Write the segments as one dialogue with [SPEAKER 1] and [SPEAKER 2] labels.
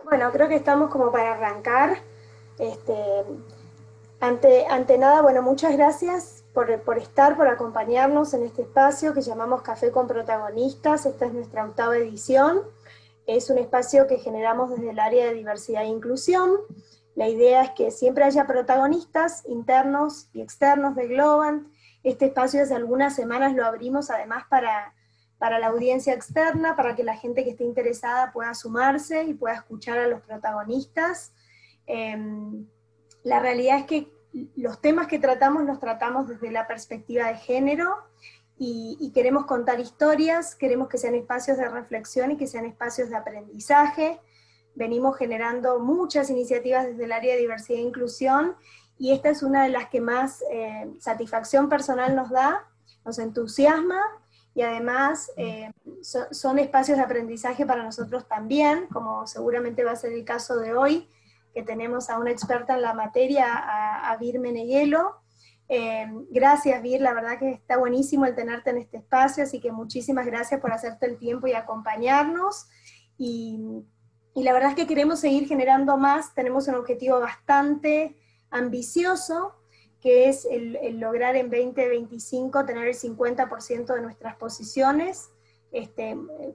[SPEAKER 1] Bueno, creo que estamos como para arrancar. Este, ante nada, bueno, muchas gracias por estar, por acompañarnos en este espacio que llamamos Café con Protagonistas. Esta es nuestra 8ª edición. Es un espacio que generamos desde el área de diversidad e inclusión. La idea es que siempre haya protagonistas internos y externos de Globant. Este espacio hace algunas semanas lo abrimos además para la audiencia externa, para que la gente que esté interesada pueda sumarse y pueda escuchar a los protagonistas. Eh, la realidad es que los temas que tratamos los tratamos desde la perspectiva de género y queremos contar historias, queremos que sean espacios de reflexión y que sean espacios de aprendizaje. Venimos generando muchas iniciativas desde el área de diversidad e inclusión y esta es una de las que más satisfacción personal nos da, nos entusiasma y además son espacios de aprendizaje para nosotros también, como seguramente va a ser el caso de hoy, que tenemos a una experta en la materia, a Vir Meneghelo. Gracias, Vir, la verdad que está buenísimo el tenerte en este espacio, así que muchísimas gracias por hacerte el tiempo y acompañarnos. Y la verdad es que queremos seguir generando más, tenemos un objetivo bastante ambicioso, que es el lograr en 2025 tener el 50% de nuestras posiciones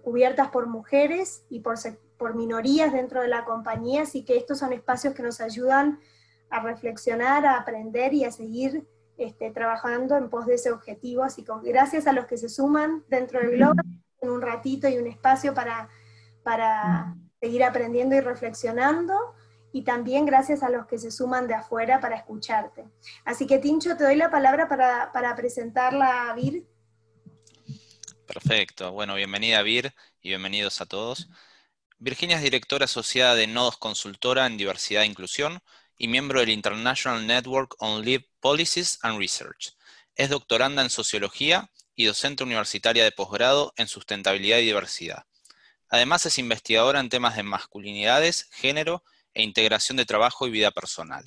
[SPEAKER 1] cubiertas por mujeres y por minorías dentro de la compañía, así que estos son espacios que nos ayudan a reflexionar, a aprender y a seguir trabajando en pos de ese objetivo, así que gracias a los que se suman dentro del Globo, en un ratito y un espacio para seguir aprendiendo y reflexionando, y también gracias a los que se suman de afuera para escucharte. Así que, Tincho, te doy la palabra para presentarla a Vir.
[SPEAKER 2] Perfecto. Bueno, bienvenida Vir y bienvenidos a todos. Virginia es directora asociada de Nodos Consultora en Diversidad e Inclusión y miembro del International Network on Leave Policies and Research. Es doctoranda en Sociología y docente universitaria de posgrado en Sustentabilidad y Diversidad. Además es investigadora en temas de masculinidades, género e integración de trabajo y vida personal.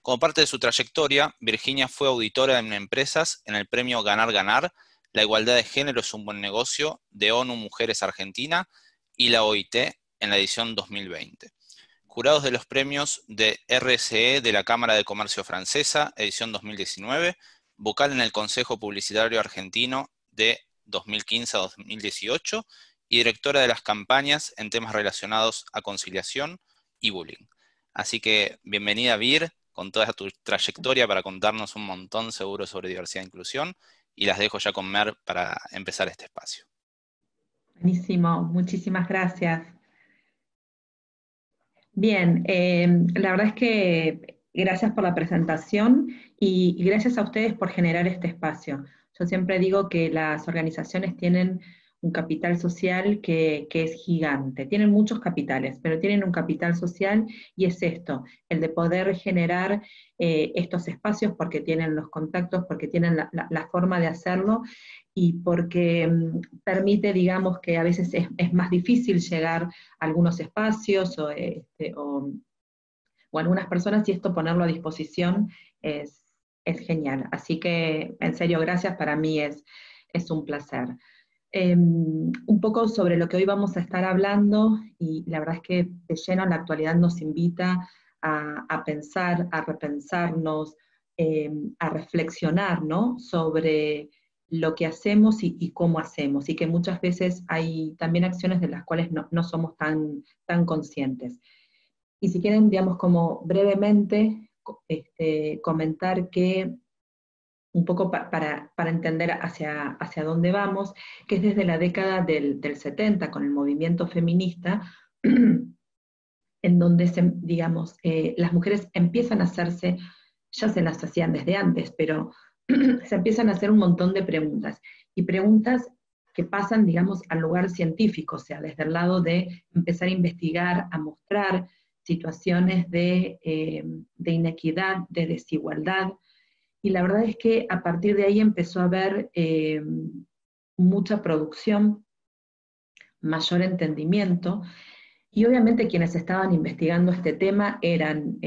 [SPEAKER 2] Como parte de su trayectoria, Virginia fue auditora en empresas en el premio Ganar Ganar, La igualdad de género es un buen negocio, de ONU Mujeres Argentina y la OIT en la edición 2020. Jurados de los premios de RSE de la Cámara de Comercio Francesa, edición 2019, vocal en el Consejo Publicitario Argentino de 2015 a 2018 y directora de las campañas en temas relacionados a conciliación y bullying. Así que bienvenida Vir, con toda tu trayectoria para contarnos un montón seguro sobre diversidad e inclusión, y las dejo ya con Mer para empezar este espacio.
[SPEAKER 3] Buenísimo, muchísimas gracias. Bien, la verdad es que gracias por la presentación y gracias a ustedes por generar este espacio. Yo siempre digo que las organizaciones tienen un capital social que es gigante. Tienen muchos capitales, pero tienen un capital social y es esto, el de poder generar estos espacios porque tienen los contactos, porque tienen la forma de hacerlo y porque permite, digamos, que a veces es más difícil llegar a algunos espacios o algunas personas, y esto ponerlo a disposición es genial. Así que, en serio, gracias, para mí es un placer. Un poco sobre lo que hoy vamos a estar hablando, y la verdad es que de lleno la actualidad nos invita a pensar, a repensarnos, a reflexionar, ¿no?, sobre lo que hacemos y cómo hacemos, y que muchas veces hay también acciones de las cuales no somos tan conscientes. Y si quieren, digamos, como brevemente, comentar que un poco para entender hacia dónde vamos, que es desde la década del 70, con el movimiento feminista, en donde, digamos, las mujeres empiezan a hacerse, ya se las hacían desde antes, pero se empiezan a hacer un montón de preguntas, y preguntas que pasan, digamos, al lugar científico, o sea, desde el lado de empezar a investigar, a mostrar situaciones de inequidad, de desigualdad, y la verdad es que a partir de ahí empezó a haber mucha producción, mayor entendimiento, y obviamente quienes estaban investigando este tema eran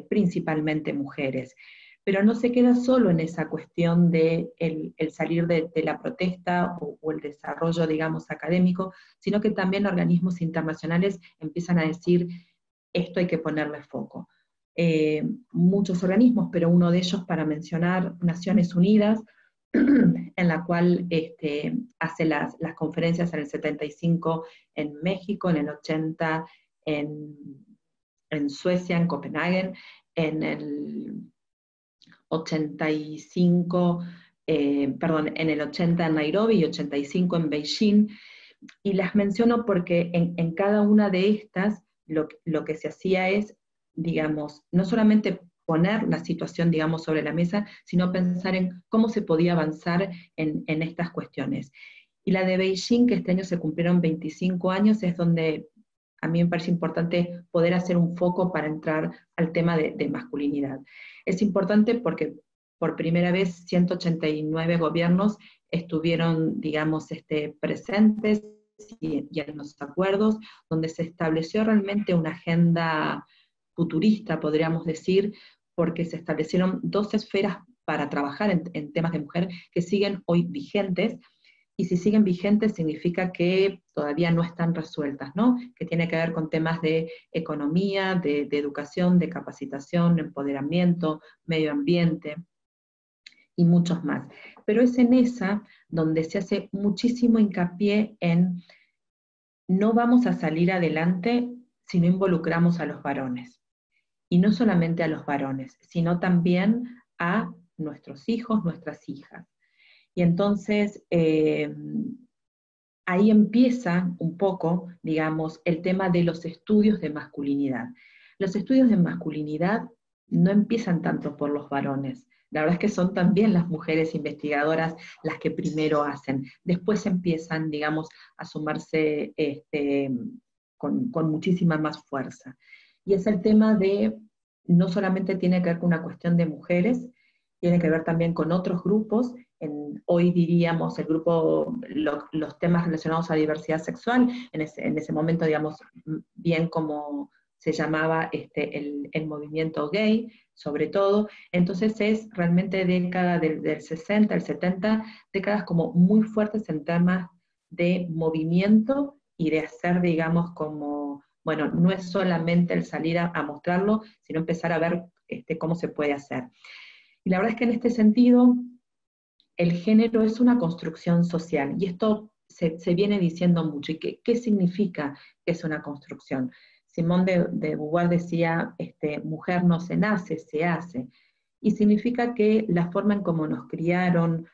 [SPEAKER 3] principalmente mujeres. pero no se queda solo en esa cuestión de el salir de la protesta o el desarrollo, digamos, académico, sino que también organismos internacionales empiezan a decir, esto hay que ponerle foco. Muchos organismos, pero uno de ellos, para mencionar, Naciones Unidas, en la cual hace las conferencias en el 75 en México, en el 80 en Suecia, en Copenhague, en el 85, en el 80 en Nairobi y 85 en Beijing, y las menciono porque en cada una de estas lo que se hacía es, digamos, no solamente poner la situación, digamos, sobre la mesa, sino pensar en cómo se podía avanzar en estas cuestiones. Y la de Beijing, que este año se cumplieron 25 años, es donde a mí me parece importante poder hacer un foco para entrar al tema de masculinidad. Es importante porque por primera vez 189 gobiernos estuvieron, digamos, presentes y en los acuerdos, donde se estableció realmente una agenda futurista, podríamos decir, porque se establecieron 2 esferas para trabajar en temas de mujer que siguen hoy vigentes, y si siguen vigentes significa que todavía no están resueltas, ¿no? Que tiene que ver con temas de economía, de educación, de capacitación, empoderamiento, medio ambiente y muchos más. Pero es en esa donde se hace muchísimo hincapié en no vamos a salir adelante si no involucramos a los varones. Y no solamente a los varones, sino también a nuestros hijos, nuestras hijas. Y entonces ahí empieza un poco, digamos, el tema de los estudios de masculinidad. Los estudios de masculinidad no empiezan tanto por los varones. La verdad es que son también las mujeres investigadoras las que primero hacen. Después empiezan, digamos, a sumarse con muchísima más fuerza. Y es el tema de, no solamente tiene que ver con una cuestión de mujeres, tiene que ver también con otros grupos. Hoy diríamos el grupo, los temas relacionados a diversidad sexual, en ese momento, digamos, bien como se llamaba el movimiento gay, sobre todo. Entonces es realmente década del 60, el 70, décadas como muy fuertes en temas de movimiento y de hacer, digamos, como, bueno, no es solamente el salir a mostrarlo, sino empezar a ver cómo se puede hacer. Y la verdad es que en este sentido, el género es una construcción social, y esto se viene diciendo mucho. ¿Y qué significa que es una construcción? Simone de Beauvoir decía, mujer no se nace, se hace. Y significa que la forma en cómo nos criaron,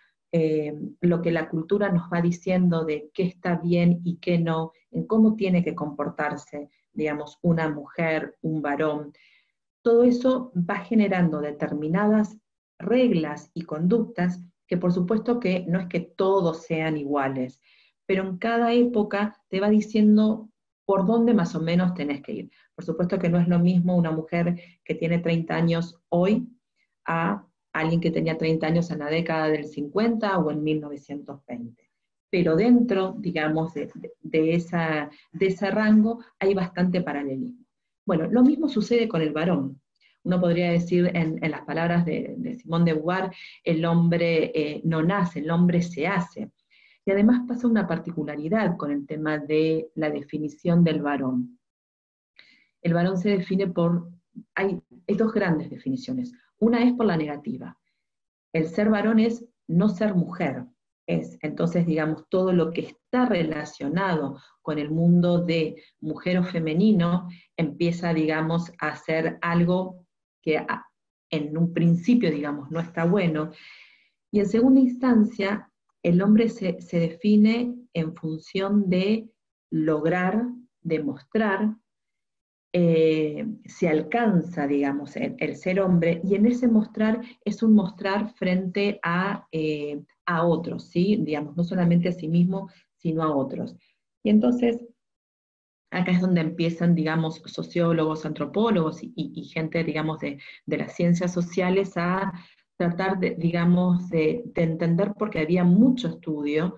[SPEAKER 3] lo que la cultura nos va diciendo de qué está bien y qué no, en cómo tiene que comportarse, digamos, una mujer, un varón, todo eso va generando determinadas reglas y conductas que por supuesto que no es que todos sean iguales, pero en cada época te va diciendo por dónde más o menos tenés que ir. Por supuesto que no es lo mismo una mujer que tiene 30 años hoy a alguien que tenía 30 años en la década del 50 o en 1920. Pero dentro, digamos, de ese rango hay bastante paralelismo. Bueno, lo mismo sucede con el varón. Uno podría decir en las palabras de Simone de Beauvoir, el hombre no nace, el hombre se hace. Y además pasa una particularidad con el tema de la definición del varón. El varón se define por, hay 2 grandes definiciones. Una es por la negativa. El ser varón es no ser mujer. Es, entonces, digamos, todo lo que está relacionado con el mundo de mujer o femenino empieza, digamos, a ser algo que en un principio, digamos, no está bueno. Y en segunda instancia, el hombre se define en función de lograr, demostrar, se alcanza, digamos, el ser hombre, y en ese mostrar es un mostrar frente a otros, ¿sí? Digamos, no solamente a sí mismo, sino a otros. Y entonces, acá es donde empiezan, digamos, sociólogos, antropólogos y gente, digamos, de las ciencias sociales a tratar, digamos, de entender, porque había mucho estudio,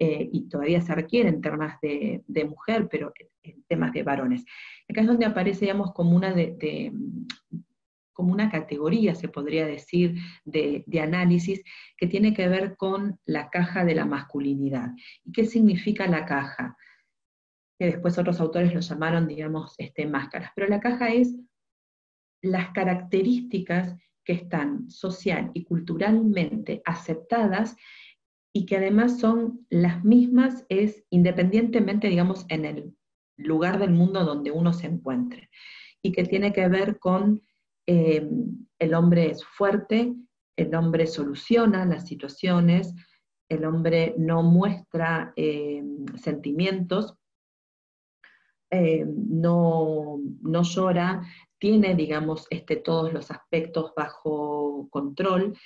[SPEAKER 3] y todavía se requiere en temas de mujer, pero en temas de varones. Acá es donde aparece, digamos, como como una categoría, se podría decir, de análisis que tiene que ver con la caja de la masculinidad. ¿Y qué significa la caja? Que después otros autores lo llamaron, digamos, máscaras. Pero la caja es las características que están social y culturalmente aceptadas y que además son las mismas, independientemente, digamos, en el lugar del mundo donde uno se encuentre, y que tiene que ver con el hombre es fuerte, el hombre soluciona las situaciones, el hombre no muestra sentimientos, no llora, tiene, digamos, todos los aspectos bajo control.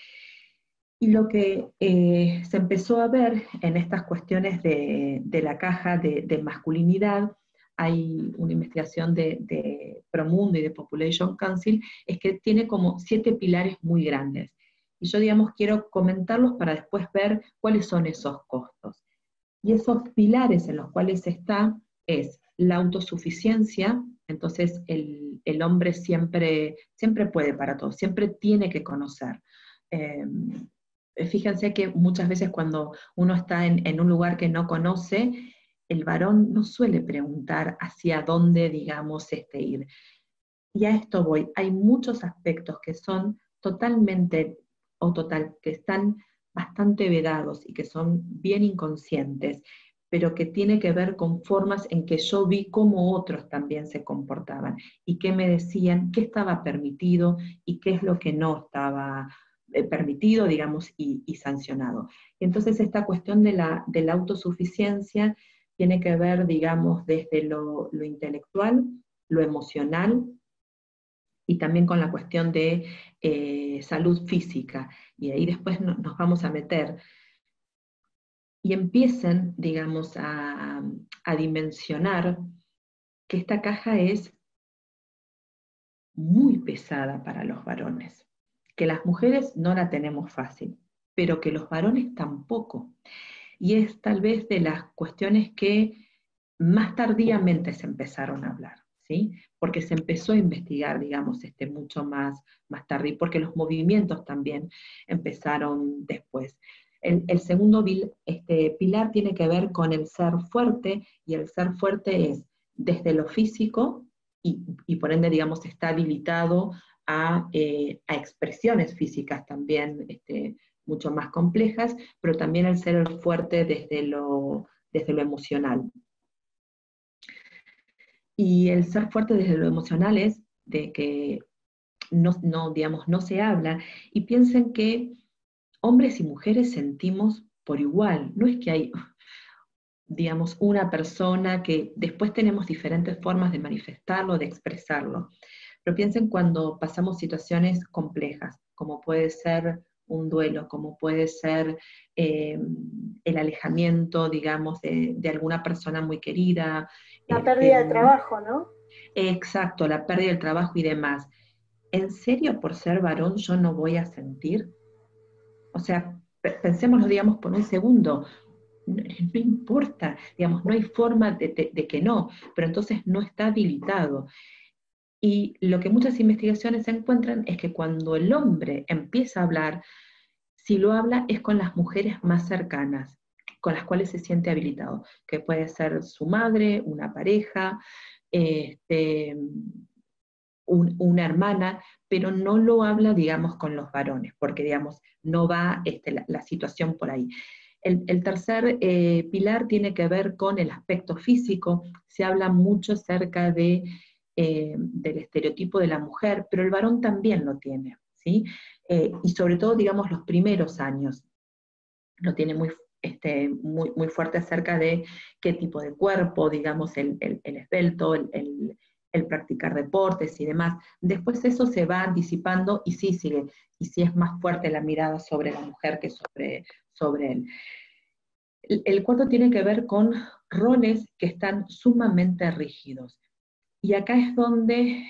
[SPEAKER 3] Y lo que se empezó a ver en estas cuestiones de la caja de masculinidad, hay una investigación de Promundo y de Population Council, es que tiene como 7 pilares muy grandes. Y yo, digamos, quiero comentarlos para después ver cuáles son esos costos. Y esos pilares en los cuales está es la autosuficiencia. Entonces el hombre siempre puede para todo, siempre tiene que conocer. Fíjense que muchas veces cuando uno está en un lugar que no conoce, el varón no suele preguntar hacia dónde, digamos, ir. Y a esto voy. Hay muchos aspectos que son que están bastante vedados y que son bien inconscientes, pero que tiene que ver con formas en que yo vi cómo otros también se comportaban y qué me decían, qué estaba permitido y qué es lo que no estaba permitido, digamos, y sancionado. Entonces esta cuestión de la autosuficiencia tiene que ver, digamos, desde lo intelectual, lo emocional, y también con la cuestión de salud física. Y ahí después nos vamos a meter. Y empiecen, digamos, a dimensionar que esta caja es muy pesada para los varones, que las mujeres no la tenemos fácil, pero que los varones tampoco. Y es tal vez de las cuestiones que más tardíamente se empezaron a hablar, ¿sí? Porque se empezó a investigar, digamos, mucho más tarde, y porque los movimientos también empezaron después. El segundo pilar tiene que ver con el ser fuerte, y el ser fuerte es desde lo físico, y por ende, digamos, está habilitado a expresiones físicas también mucho más complejas, pero también el ser fuerte desde lo emocional. Y el ser fuerte desde lo emocional es de que digamos, no se habla, y piensen que hombres y mujeres sentimos por igual, no es que hay, digamos, una persona que después tenemos diferentes formas de manifestarlo, de expresarlo, pero piensen cuando pasamos situaciones complejas, como puede ser un duelo, como puede ser el alejamiento, digamos, de alguna persona muy querida.
[SPEAKER 1] La pérdida de trabajo, ¿no?
[SPEAKER 3] Exacto, la pérdida del trabajo y demás. ¿En serio por ser varón yo no voy a sentir? O sea, pensémoslo, digamos, por un segundo. No importa, digamos, no hay forma de que no, pero entonces no está habilitado. Y lo que muchas investigaciones encuentran es que cuando el hombre empieza a hablar, si lo habla es con las mujeres más cercanas, con las cuales se siente habilitado, que puede ser su madre, una pareja, una hermana, pero no lo habla, digamos, con los varones, porque, digamos, no va la situación por ahí. El tercer pilar tiene que ver con el aspecto físico. Se habla mucho acerca del estereotipo de la mujer, pero el varón también lo tiene, ¿sí? Y sobre todo, digamos, los primeros años lo tiene muy fuerte acerca de qué tipo de cuerpo, digamos, el esbelto, el practicar deportes y demás. Después eso se va disipando y sí sigue, y sí es más fuerte la mirada sobre la mujer que sobre él. El cuarto tiene que ver con roles que están sumamente rígidos. Y acá es donde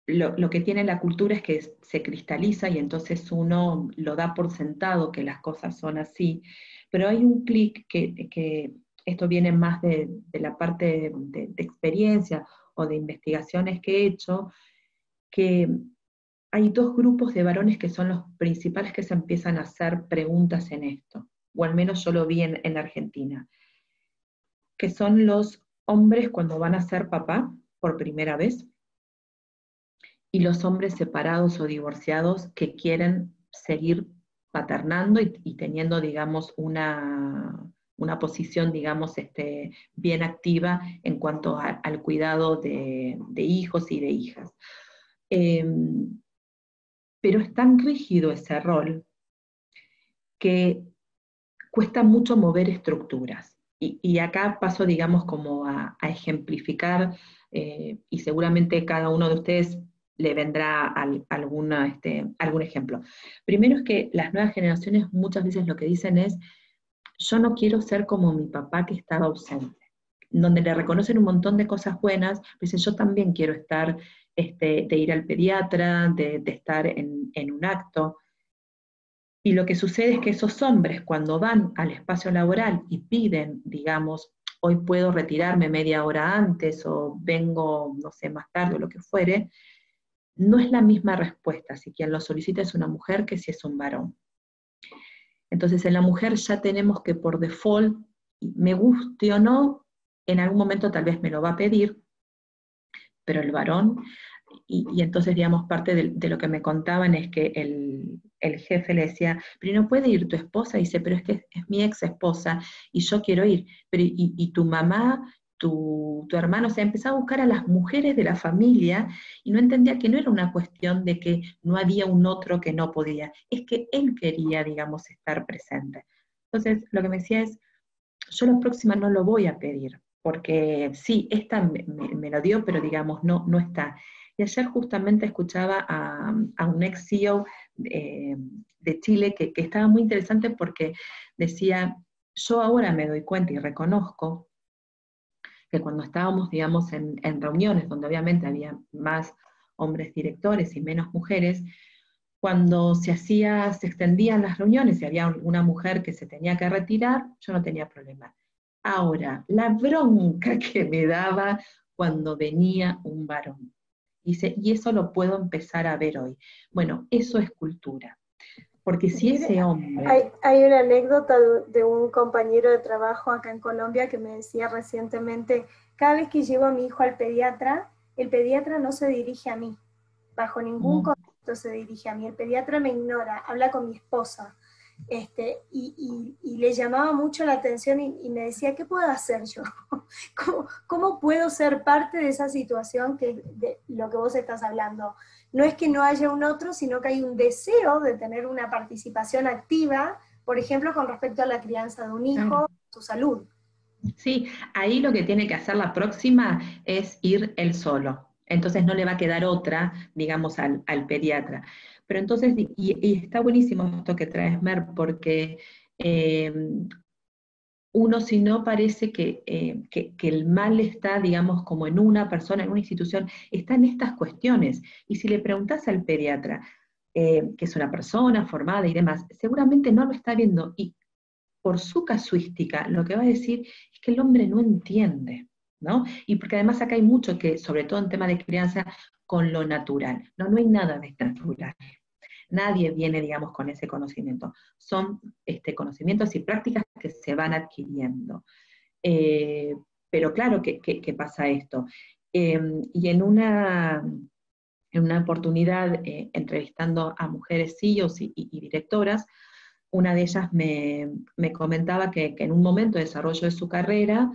[SPEAKER 3] lo que tiene la cultura es que se cristaliza y entonces uno lo da por sentado que las cosas son así, pero hay un clic que esto viene más de la parte de experiencia o de investigaciones que he hecho, que hay dos grupos de varones que son los principales que se empiezan a hacer preguntas en esto, o al menos yo lo vi en Argentina, que son los hombres cuando van a ser papá por primera vez, y los hombres separados o divorciados que quieren seguir paternando y teniendo, digamos, una posición, digamos, bien activa en cuanto al cuidado de hijos y de hijas. Pero es tan rígido ese rol que cuesta mucho mover estructuras. Y acá paso, digamos, como a ejemplificar, y seguramente cada uno de ustedes le vendrá algún ejemplo. Primero es que las nuevas generaciones muchas veces lo que dicen es, yo no quiero ser como mi papá que estaba ausente, donde le reconocen un montón de cosas buenas, pero dicen, yo también quiero estar, de ir al pediatra, de estar en un acto. Y lo que sucede es que esos hombres, cuando van al espacio laboral y piden, digamos, hoy puedo retirarme media hora antes o vengo, no sé, más tarde o lo que fuere, no es la misma respuesta si quien lo solicita es una mujer que si es un varón. Entonces en la mujer ya tenemos que por default, me guste o no, en algún momento tal vez me lo va a pedir, pero el varón, y entonces, digamos, parte de lo que me contaban es que el jefe le decía, pero no puede ir tu esposa, y dice, pero es que es mi ex esposa, y yo quiero ir, pero y tu mamá, tu hermano, o sea, empezaba a buscar a las mujeres de la familia, y no entendía que no era una cuestión de que no había un otro que no podía, es que él quería, digamos, estar presente. Entonces, lo que me decía es, yo la próxima no lo voy a pedir, porque sí, esta me lo dio, pero digamos, no está. Y ayer justamente escuchaba a un ex CEO de Chile que estaba muy interesante porque decía, yo ahora me doy cuenta y reconozco que cuando estábamos, digamos, en reuniones donde obviamente había más hombres directores y menos mujeres, cuando se extendían las reuniones y había una mujer que se tenía que retirar, yo no tenía problema. Ahora, la bronca que me daba cuando venía un varón. Dice, y eso lo puedo empezar a ver hoy. Bueno, eso es cultura. Porque si ese hombre...
[SPEAKER 1] Hay una anécdota de un compañero de trabajo acá en Colombia que me decía recientemente, cada vez que llevo a mi hijo al pediatra, el pediatra no se dirige a mí, bajo ningún concepto se dirige a mí, el pediatra me ignora, habla con mi esposa. Y le llamaba mucho la atención y me decía, ¿qué puedo hacer yo? ¿Cómo puedo ser parte de esa situación de lo que vos estás hablando? No es que no haya un otro, sino que hay un deseo de tener una participación activa, por ejemplo, con respecto a la crianza de un hijo, su salud.
[SPEAKER 3] Sí, ahí lo que tiene que hacer la próxima es ir él solo. Entonces no le va a quedar otra, digamos, al pediatra. Pero entonces, y está buenísimo esto que traes, Mer, porque uno si no parece que el mal está, digamos, como en una persona, en una institución, está en estas cuestiones. Y si le preguntás al pediatra, que es una persona formada y demás, seguramente no lo está viendo. Y por su casuística, lo que va a decir es que el hombre no entiende, ¿no? Y porque además acá hay mucho que, sobre todo en tema de crianza, con lo natural. No hay nada de natural. Nadie viene, digamos, con ese conocimiento. Son conocimientos y prácticas que se van adquiriendo. Pero claro que pasa esto. Y en una oportunidad, entrevistando a mujeres CEOs y directoras, una de ellas me comentaba que en un momento de desarrollo de su carrera,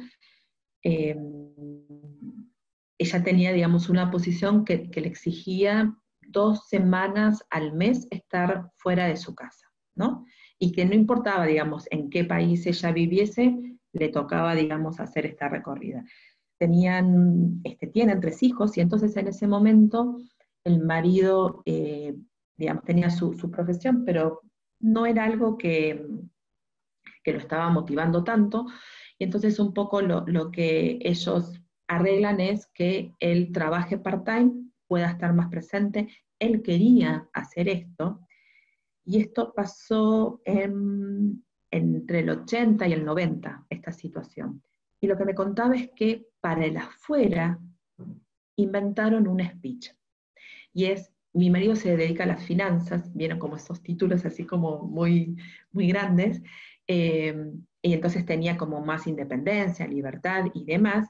[SPEAKER 3] ella tenía, digamos, una posición que le exigía 2 semanas al mes estar fuera de su casa, ¿no? Y que no importaba, digamos, en qué país ella viviese, le tocaba, digamos, hacer esta recorrida. Tienen 3 hijos, y entonces en ese momento el marido, digamos, tenía su profesión, pero no era algo que lo estaba motivando tanto, y entonces un poco lo que ellos arreglan es que él trabaje part-time, pueda estar más presente. Él quería hacer esto, y esto pasó entre el 80 y el 90, esta situación. Y lo que me contaba es que para el afuera inventaron un speech. y es, mi marido se dedica a las finanzas, vieron como esos títulos así como muy, muy grandes, y entonces tenía como más independencia, libertad y demás,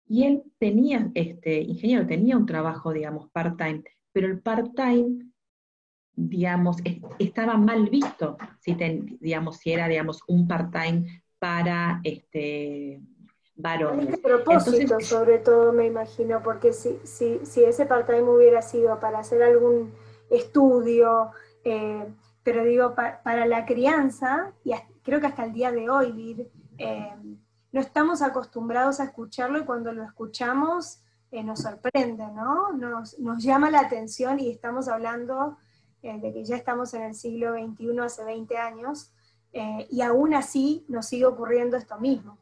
[SPEAKER 3] y él tenía, ingeniero, tenía un trabajo, digamos, part-time, pero el part-time, digamos, estaba mal visto, digamos, si era, digamos, un part-time para
[SPEAKER 1] Con este
[SPEAKER 3] varones. Entonces,
[SPEAKER 1] propósito, sobre todo, me imagino, porque si ese part-time hubiera sido para hacer algún estudio, eh, pero digo, para la crianza, y creo que hasta el día de hoy, Vir, no estamos acostumbrados a escucharlo y cuando lo escuchamos nos sorprende, ¿no? Nos llama la atención y estamos hablando de que ya estamos en el siglo XXI, hace 20 años, y aún así nos sigue ocurriendo esto mismo.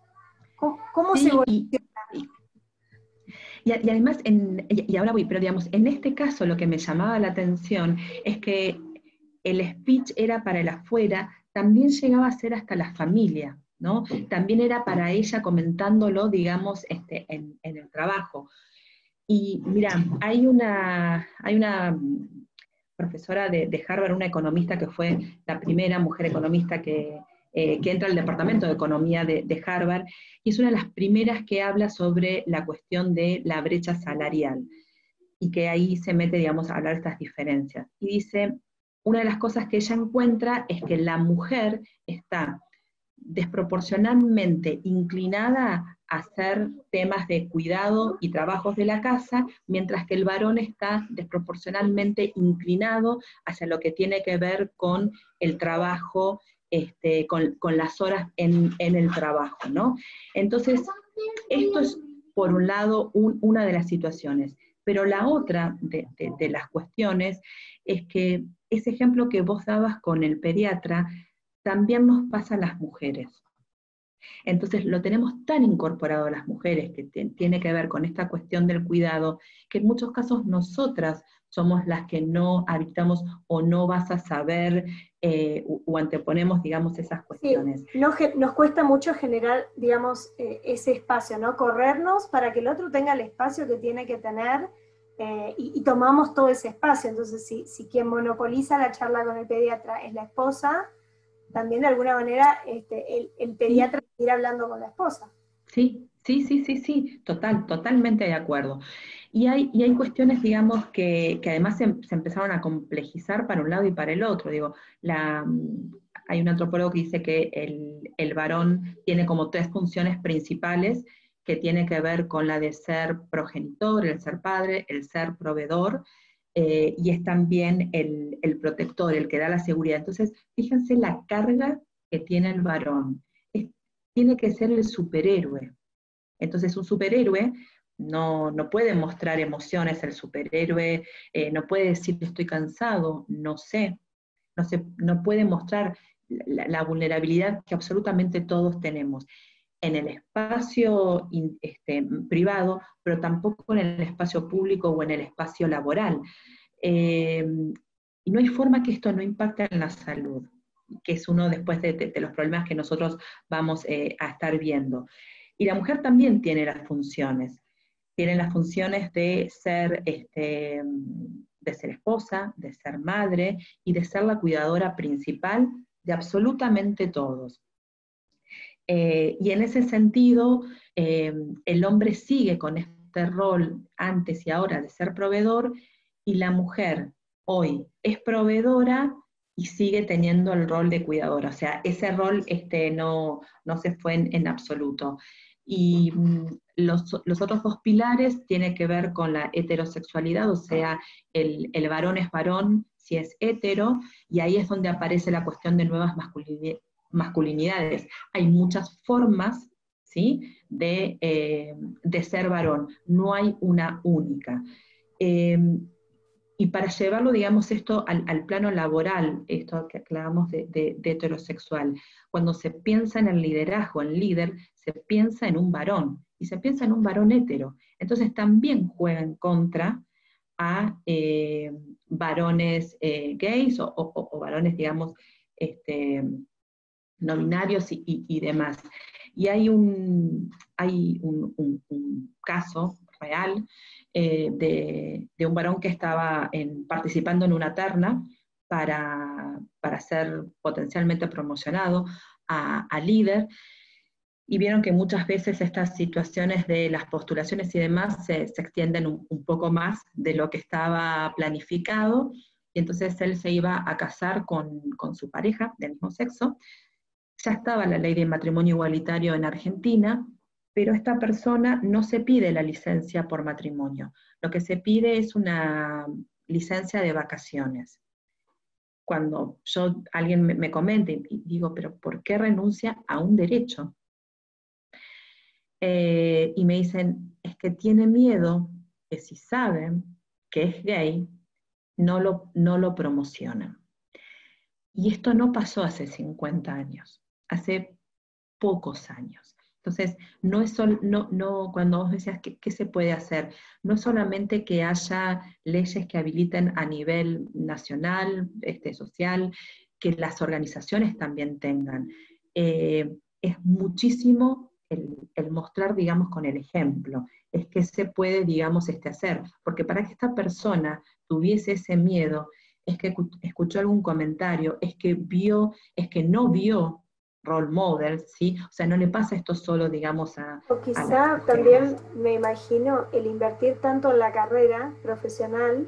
[SPEAKER 1] ¿Cómo se
[SPEAKER 3] sí,
[SPEAKER 1] evoluciona?
[SPEAKER 3] y además, y ahora voy, pero digamos, en este caso lo que me llamaba la atención es que el speech era para el afuera, también llegaba a ser hasta la familia, ¿no? También era para ella comentándolo, digamos, en el trabajo. Y mira, hay una profesora de Harvard, una economista que fue la primera mujer economista que entra al Departamento de Economía de Harvard, y es una de las primeras que habla sobre la cuestión de la brecha salarial, y que ahí se mete, digamos, a hablar de estas diferencias. Y dice, una de las cosas que ella encuentra es que la mujer está desproporcionalmente inclinada a hacer temas de cuidado y trabajos de la casa, mientras que el varón está desproporcionalmente inclinado hacia lo que tiene que ver con el trabajo, con las horas en el trabajo, ¿no? Entonces, esto es, por un lado, una de las situaciones. Pero la otra de las cuestiones es que ese ejemplo que vos dabas con el pediatra también nos pasa a las mujeres. Entonces lo tenemos tan incorporado a las mujeres, que tiene que ver con esta cuestión del cuidado, que en muchos casos nosotras somos las que no habitamos o no vas a saber, o anteponemos, digamos, esas cuestiones.
[SPEAKER 1] Sí, nos cuesta mucho generar, digamos, ese espacio, ¿no? Corrernos para que el otro tenga el espacio que tiene que tener y tomamos todo ese espacio. Entonces, si quien monopoliza la charla con el pediatra es la esposa, también de alguna manera el pediatra
[SPEAKER 3] Sí.
[SPEAKER 1] seguirá hablando con la esposa.
[SPEAKER 3] Sí, totalmente de acuerdo. Y hay cuestiones, digamos, que además se empezaron a complejizar para un lado y para el otro. Digo, hay un antropólogo que dice que el varón tiene como tres funciones principales, que tiene que ver con la de ser progenitor, el ser padre, el ser proveedor, y es también el protector, el que da la seguridad. Entonces, fíjense la carga que tiene el varón. Tiene que ser el superhéroe. Entonces un superhéroe no puede mostrar emociones, el superhéroe no puede decir estoy cansado, no puede mostrar la vulnerabilidad que absolutamente todos tenemos en el espacio privado, pero tampoco en el espacio público o en el espacio laboral. Y no hay forma que esto no impacte en la salud, que es uno después de los problemas que nosotros vamos a estar viendo. Y la mujer también tiene las funciones de ser, de ser esposa, de ser madre y de ser la cuidadora principal de absolutamente todos. Y en ese sentido, el hombre sigue con este rol antes y ahora de ser proveedor, y la mujer hoy es proveedora y sigue teniendo el rol de cuidadora. O sea, ese rol no se fue en absoluto. Y los otros dos pilares tienen que ver con la heterosexualidad, o sea, el varón es varón si es hetero, y ahí es donde aparece la cuestión de nuevas masculinidades. Hay muchas formas, ¿sí?, de ser varón, no hay una única. Y para llevarlo, digamos, esto al plano laboral, esto que hablábamos de heterosexual, cuando se piensa en el liderazgo, en líder, se piensa en un varón, y se piensa en un varón hetero. Entonces también juega en contra a varones gays o varones, digamos, no binarios y demás. Y hay un caso real de un varón que estaba participando en una terna para ser potencialmente promocionado a líder, y vieron que muchas veces estas situaciones de las postulaciones y demás se extienden un poco más de lo que estaba planificado, y entonces él se iba a casar con su pareja del mismo sexo. Ya estaba la ley de matrimonio igualitario en Argentina, pero esta persona no se pide la licencia por matrimonio, lo que se pide es una licencia de vacaciones. Cuando alguien me comenta y digo, pero ¿por qué renuncia a un derecho? Y me dicen, es que tiene miedo que si saben que es gay, no lo promocionan. Y esto no pasó hace 50 años, hace pocos años. Entonces, no es cuando vos decías ¿qué se puede hacer? No es solamente que haya leyes que habiliten a nivel nacional, social, que las organizaciones también tengan. Es muchísimo el mostrar, digamos, con el ejemplo. Es que se puede, digamos, hacer. Porque para que esta persona tuviese ese miedo, es que escuchó algún comentario, es que no vio role model, ¿sí? O sea, no le pasa esto solo, digamos,
[SPEAKER 1] O quizá también me imagino el invertir tanto en la carrera profesional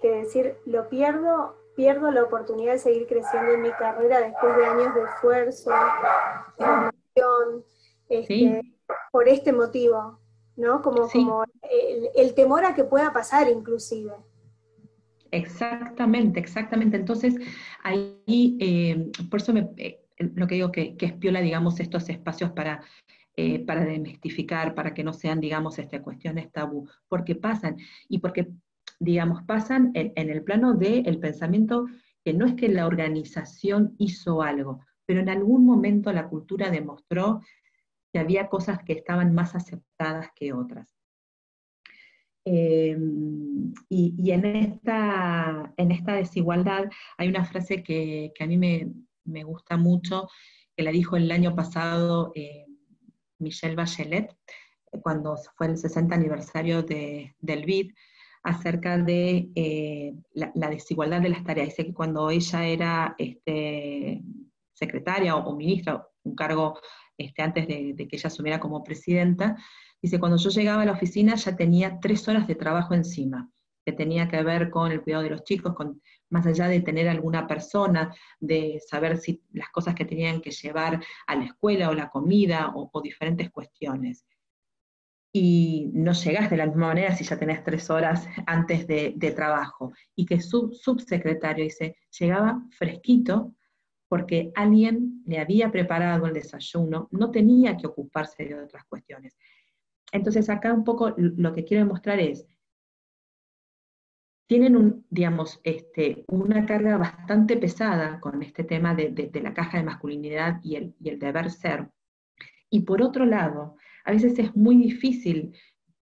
[SPEAKER 1] que decir, pierdo la oportunidad de seguir creciendo en mi carrera después de años de esfuerzo, formación,
[SPEAKER 3] ¿sí?
[SPEAKER 1] por este motivo, ¿no? Como,
[SPEAKER 3] Sí.
[SPEAKER 1] como el temor a que pueda pasar inclusive.
[SPEAKER 3] Exactamente, exactamente. Entonces, ahí, por eso lo que digo que es piola, digamos, estos espacios para desmistificar, para que no sean, digamos, cuestiones tabú, porque pasan, y porque, digamos, pasan en el plano del pensamiento, que no es que la organización hizo algo, pero en algún momento la cultura demostró que había cosas que estaban más aceptadas que otras. Y en esta desigualdad hay una frase que a mí me gusta mucho, que la dijo el año pasado Michelle Bachelet, cuando fue el 60 aniversario del BID, acerca de la desigualdad de las tareas. Dice que cuando ella era secretaria o ministra, un cargo antes de que ella asumiera como presidenta, dice, cuando yo llegaba a la oficina ya tenía 3 horas de trabajo encima, que tenía que ver con el cuidado de los chicos, más allá de tener alguna persona, de saber si las cosas que tenían que llevar a la escuela o la comida o diferentes cuestiones. Y no llegás de la misma manera si ya tenés 3 horas antes de trabajo. Y que su subsecretario dice, llegaba fresquito porque alguien le había preparado el desayuno, no tenía que ocuparse de otras cuestiones. Entonces acá un poco lo que quiero demostrar es, tienen digamos, una carga bastante pesada con este tema de la caja de masculinidad y el deber ser. Y por otro lado, a veces es muy difícil,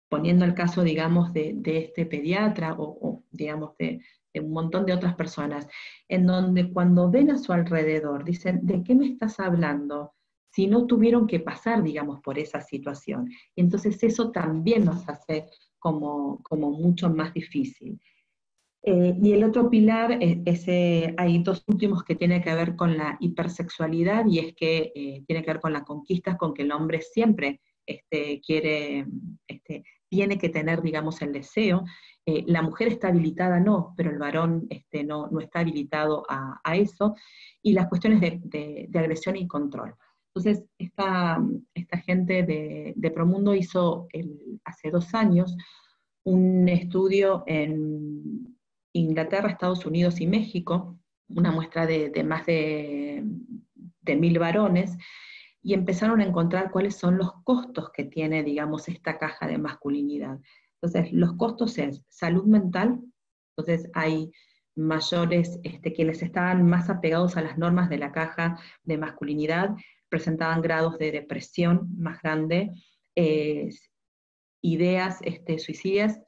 [SPEAKER 3] poniendo el caso, digamos, de este pediatra o digamos, de un montón de otras personas, en donde cuando ven a su alrededor, dicen, ¿de qué me estás hablando? Si no tuvieron que pasar, digamos, por esa situación. Y entonces eso también nos hace como mucho más difícil. Y el otro pilar, hay 2 últimos que tienen que ver con la hipersexualidad, y es que tiene que ver con las conquistas, con que el hombre siempre tiene que tener, digamos, el deseo. La mujer está habilitada, no, pero el varón no está habilitado a eso, y las cuestiones de agresión y control. Entonces, esta gente de Promundo hizo hace 2 años un estudio en Inglaterra, Estados Unidos y México, una muestra de más de 1000 varones, y empezaron a encontrar cuáles son los costos que tiene, digamos, esta caja de masculinidad. Entonces, los costos es salud mental, entonces hay mayores, quienes estaban más apegados a las normas de la caja de masculinidad, presentaban grados de depresión más grande, ideas suicidas,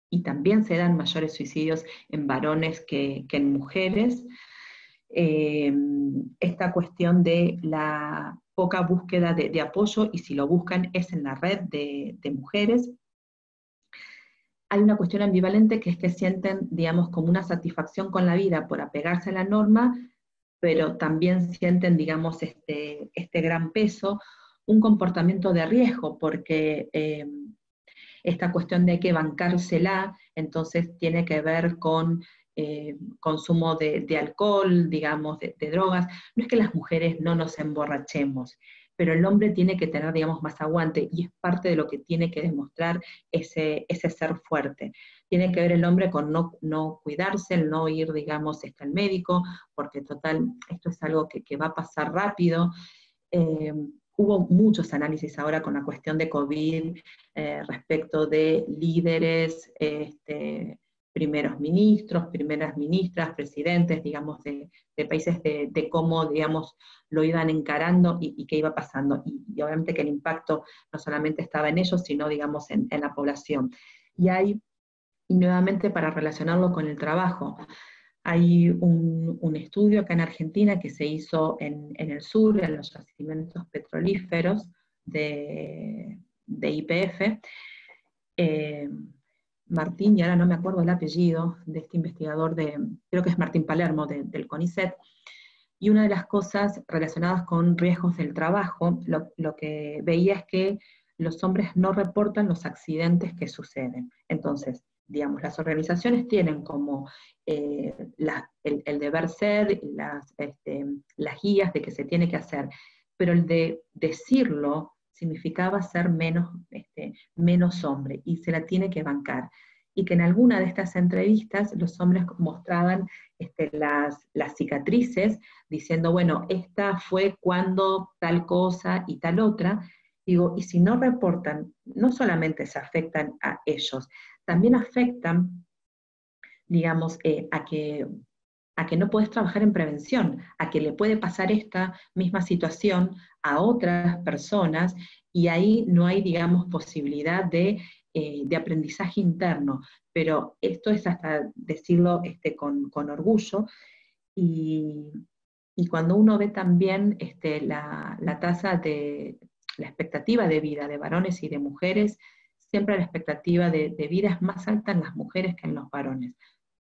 [SPEAKER 3] y también se dan mayores suicidios en varones que en mujeres. esta cuestión de la poca búsqueda de apoyo, y si lo buscan es en la red de mujeres. Hay una cuestión ambivalente, que es que sienten, digamos, como una satisfacción con la vida por apegarse a la norma, pero también sienten, digamos, este gran peso, un comportamiento de riesgo, porque esta cuestión de que bancársela, entonces tiene que ver con consumo de alcohol, digamos, de drogas. No es que las mujeres no nos emborrachemos, pero el hombre tiene que tener, digamos, más aguante, y es parte de lo que tiene que demostrar ese ser fuerte. Tiene que ver el hombre con no cuidarse, el no ir, digamos, al médico, porque total, esto es algo que va a pasar rápido. Hubo muchos análisis ahora con la cuestión de COVID respecto de líderes, primeros ministros, primeras ministras, presidentes, digamos, de países, de cómo, digamos, lo iban encarando y qué iba pasando. Y obviamente que el impacto no solamente estaba en ellos, sino, digamos, en la población. Y nuevamente, para relacionarlo con el trabajo, hay un estudio acá en Argentina que se hizo en el sur, en los yacimientos petrolíferos de YPF. Martín, y ahora no me acuerdo el apellido de este investigador, creo que es Martín Palermo, del CONICET, y una de las cosas relacionadas con riesgos del trabajo, lo que veía es que los hombres no reportan los accidentes que suceden. Entonces, digamos, las organizaciones tienen como el deber ser, las guías de que se tiene que hacer, pero el de decirlo significaba ser menos hombre, y se la tiene que bancar. Y que en alguna de estas entrevistas los hombres mostraban las cicatrices, diciendo, bueno, esta fue cuando tal cosa y tal otra. Digo, y si no reportan, no solamente se afectan a ellos, también afectan, digamos, a que no puedes trabajar en prevención, a que le puede pasar esta misma situación a otras personas, y ahí no hay, digamos, posibilidad de aprendizaje interno. Pero esto es hasta decirlo con orgullo, y cuando uno ve también la tasa de la expectativa de vida de varones y de mujeres, siempre la expectativa de vida es más alta en las mujeres que en los varones.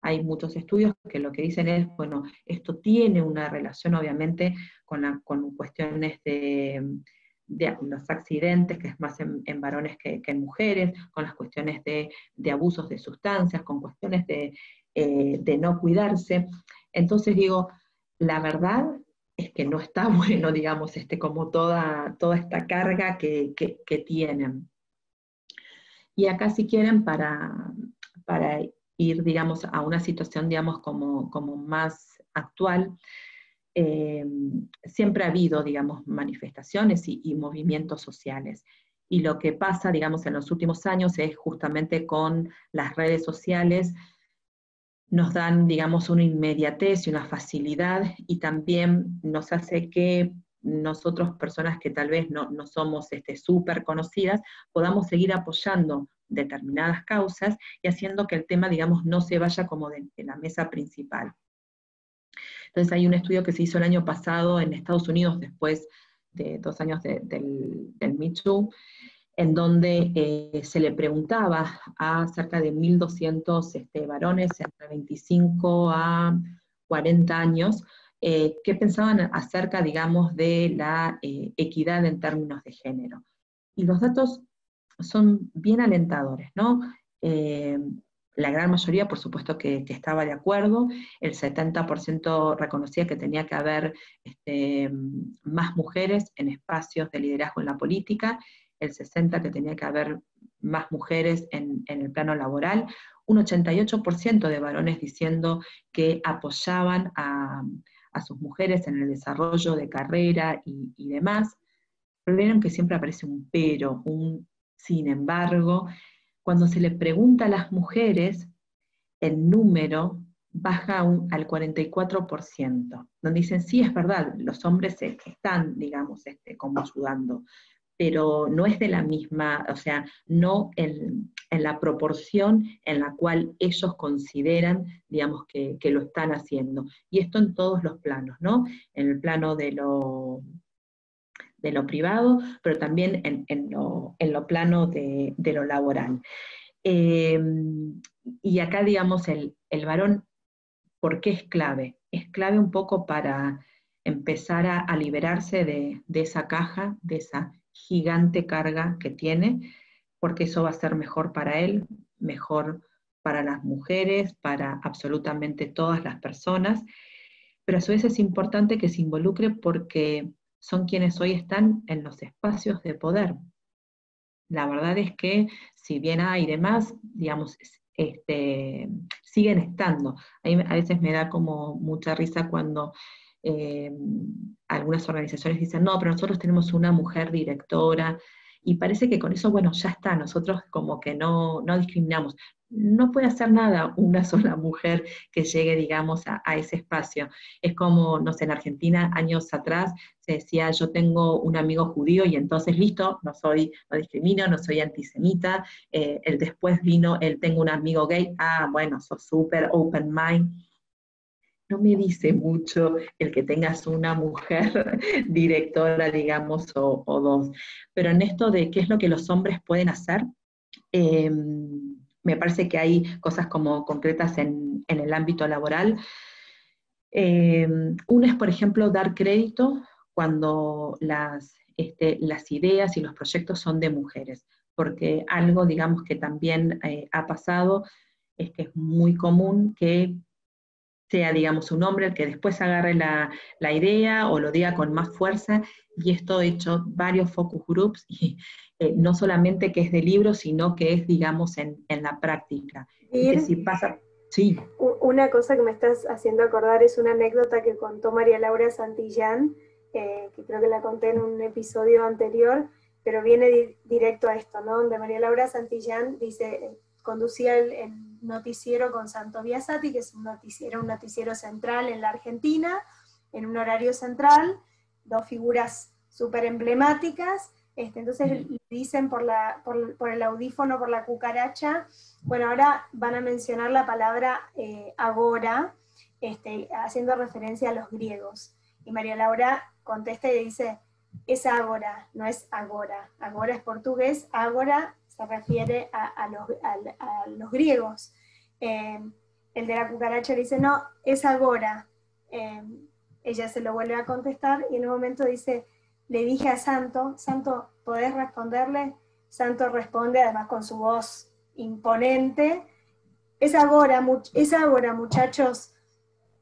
[SPEAKER 3] Hay muchos estudios que lo que dicen es, bueno, esto tiene una relación obviamente con cuestiones de los accidentes, que es más en varones que en mujeres, con las cuestiones de abusos de sustancias, con cuestiones de no cuidarse. Entonces digo, la verdad es que no está bueno, digamos, como toda esta carga que tienen. Y acá, si quieren, para ir, digamos, a una situación, digamos, como más actual, siempre ha habido, digamos, manifestaciones y movimientos sociales. Y lo que pasa, digamos, en los últimos años es justamente con las redes sociales, nos dan, digamos, una inmediatez y una facilidad, y también nos hace que nosotros, personas que tal vez no somos súper conocidas, podamos seguir apoyando determinadas causas y haciendo que el tema, digamos, no se vaya como de la mesa principal. Entonces hay un estudio que se hizo el año pasado en Estados Unidos, después de 2 años del Me Too, en donde se le preguntaba a cerca de 1.200 varones entre 25 a 40 años, qué pensaban acerca, digamos, de la equidad en términos de género. Y los datos son bien alentadores, ¿no? La gran mayoría, por supuesto, que estaba de acuerdo. El 70% reconocía que tenía que haber más mujeres en espacios de liderazgo en la política, el 60% que tenía que haber más mujeres en el plano laboral, un 88% de varones diciendo que apoyaban a sus mujeres en el desarrollo de carrera y demás. Pero vieron que siempre aparece un pero, un sin embargo. Cuando se les pregunta a las mujeres, el número baja al 44%, donde dicen, sí, es verdad, los hombres están, digamos, como ayudando, pero no es de la misma, o sea, no en la proporción en la cual ellos consideran, digamos, que lo están haciendo. Y esto en todos los planos, ¿no? En el plano de lo privado, pero también en lo plano de lo laboral. Y acá, digamos, el varón, ¿por qué es clave? Es clave un poco para empezar a liberarse de esa caja, de esa gigante carga que tiene, porque eso va a ser mejor para él, mejor para las mujeres, para absolutamente todas las personas, pero a su vez es importante que se involucre porque son quienes hoy están en los espacios de poder. La verdad es que si bien hay demás, digamos, siguen estando. A veces me da como mucha risa cuando algunas organizaciones dicen, no, pero nosotros tenemos una mujer directora, y parece que con eso, bueno, ya está, nosotros como que no discriminamos. No puede hacer nada una sola mujer que llegue, digamos, a ese espacio. Es como, no sé, en Argentina, años atrás, se decía, yo tengo un amigo judío y entonces listo, no discrimino, no soy antisemita. El después vino, tengo un amigo gay, bueno, sos súper open mind. No me dice mucho el que tengas una mujer directora, digamos, o dos. Pero en esto de qué es lo que los hombres pueden hacer, me parece que hay cosas como concretas en el ámbito laboral. Una es, por ejemplo, dar crédito cuando las ideas y los proyectos son de mujeres, porque algo, digamos, que también ha pasado es que es muy común que sea, digamos, un hombre el que después agarre la idea o lo diga con más fuerza, y esto he hecho varios focus groups, y no solamente que es de libros, sino que es, digamos, en la práctica. Y que si pasa... Sí.
[SPEAKER 1] Una cosa que me estás haciendo acordar es una anécdota que contó María Laura Santillán, que creo que la conté en un episodio anterior, pero viene directo a esto, ¿no? Donde María Laura Santillán dice, conducía el noticiero con Santo Biasati, que es un noticiero central en la Argentina, en un horario central, dos figuras súper emblemáticas. Entonces le dicen por el audífono, por la cucaracha, bueno, ahora van a mencionar la palabra agora, haciendo referencia a los griegos. Y María Laura contesta y dice, es agora, no es agora. Agora es portugués, agora se refiere a los griegos. El de la cucaracha dice, no, es agora. Ella se lo vuelve a contestar y en un momento dice, le dije a Santo, Santo, ¿podés responderle? Santo responde, además con su voz imponente, es agora, muchachos.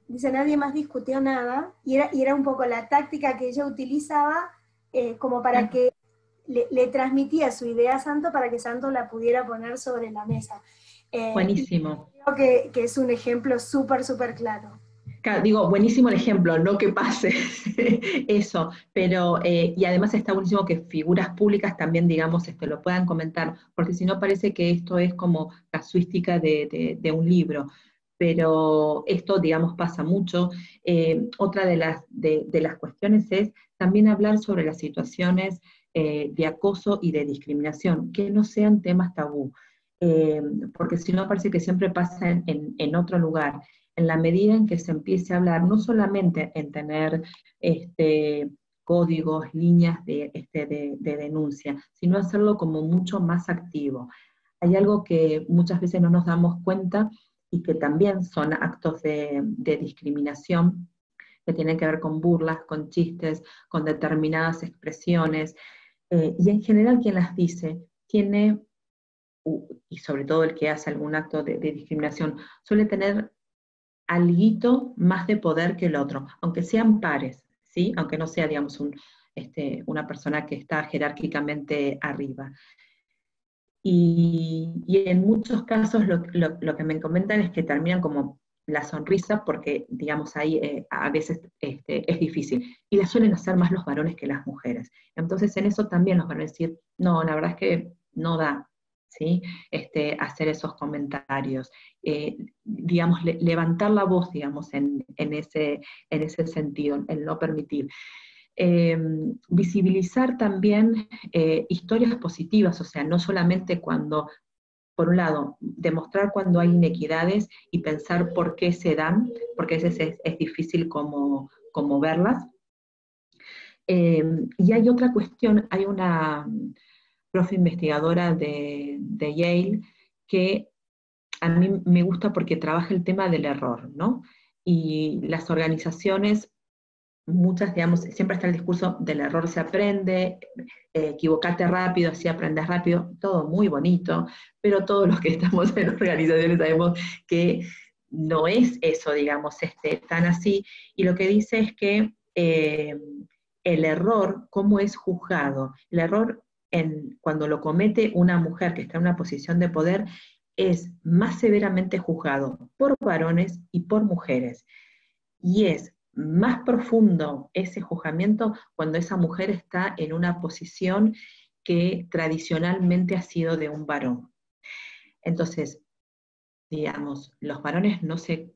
[SPEAKER 1] Dice, nadie más discutió nada, y era un poco la táctica que ella utilizaba como para que le transmitía su idea a Santo para que Santo la pudiera poner sobre la mesa.
[SPEAKER 3] Buenísimo.
[SPEAKER 1] Creo que es un ejemplo súper, súper claro.
[SPEAKER 3] Claro, digo, buenísimo el ejemplo, no que pase eso, pero, y además está buenísimo que figuras públicas también, digamos, lo puedan comentar, porque si no parece que esto es como casuística de un libro, pero esto, digamos, pasa mucho. Otra de las cuestiones es también hablar sobre las situaciones de acoso y de discriminación, que no sean temas tabú, porque si no parece que siempre pasa en otro lugar. En la medida en que se empiece a hablar, no solamente en tener códigos, líneas de denuncia, sino hacerlo como mucho más activo. Hay algo que muchas veces no nos damos cuenta y que también son actos de discriminación, que tienen que ver con burlas, con chistes, con determinadas expresiones, y en general quien las dice tiene, y sobre todo el que hace algún acto de discriminación, suele tener alguito más de poder que el otro, aunque sean pares, ¿sí? Aunque no sea, digamos, una persona que está jerárquicamente arriba. Y en muchos casos lo que me comentan es que terminan como la sonrisa porque, digamos, ahí a veces es difícil. Y la suelen hacer más los varones que las mujeres. Entonces en eso también nos van a decir, no, la verdad es que no da, ¿sí? Hacer esos comentarios. Digamos, levantar la voz, digamos, en ese sentido, el no permitir. Visibilizar también historias positivas, o sea, no solamente cuando, por un lado, demostrar cuando hay inequidades y pensar por qué se dan, porque a veces es difícil como verlas. Y hay otra cuestión, hay una profe investigadora de Yale que a mí me gusta porque trabaja el tema del error, ¿no? Y las organizaciones, muchas, digamos, siempre está el discurso del error se aprende, equivocate rápido, así aprendes rápido, todo muy bonito, pero todos los que estamos en organizaciones sabemos que no es eso, digamos, tan así, y lo que dice es que el error, ¿cómo es juzgado? El error, cuando lo comete una mujer que está en una posición de poder, es más severamente juzgado por varones y por mujeres. Y es más profundo ese juzgamiento cuando esa mujer está en una posición que tradicionalmente ha sido de un varón. Entonces, digamos, los varones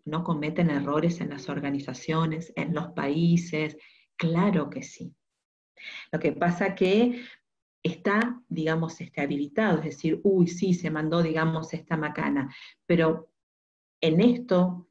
[SPEAKER 3] no cometen errores en las organizaciones, en los países, claro que sí. Lo que pasa que está, digamos, habilitado, es decir, uy, sí, se mandó, digamos, esta macana, pero en esto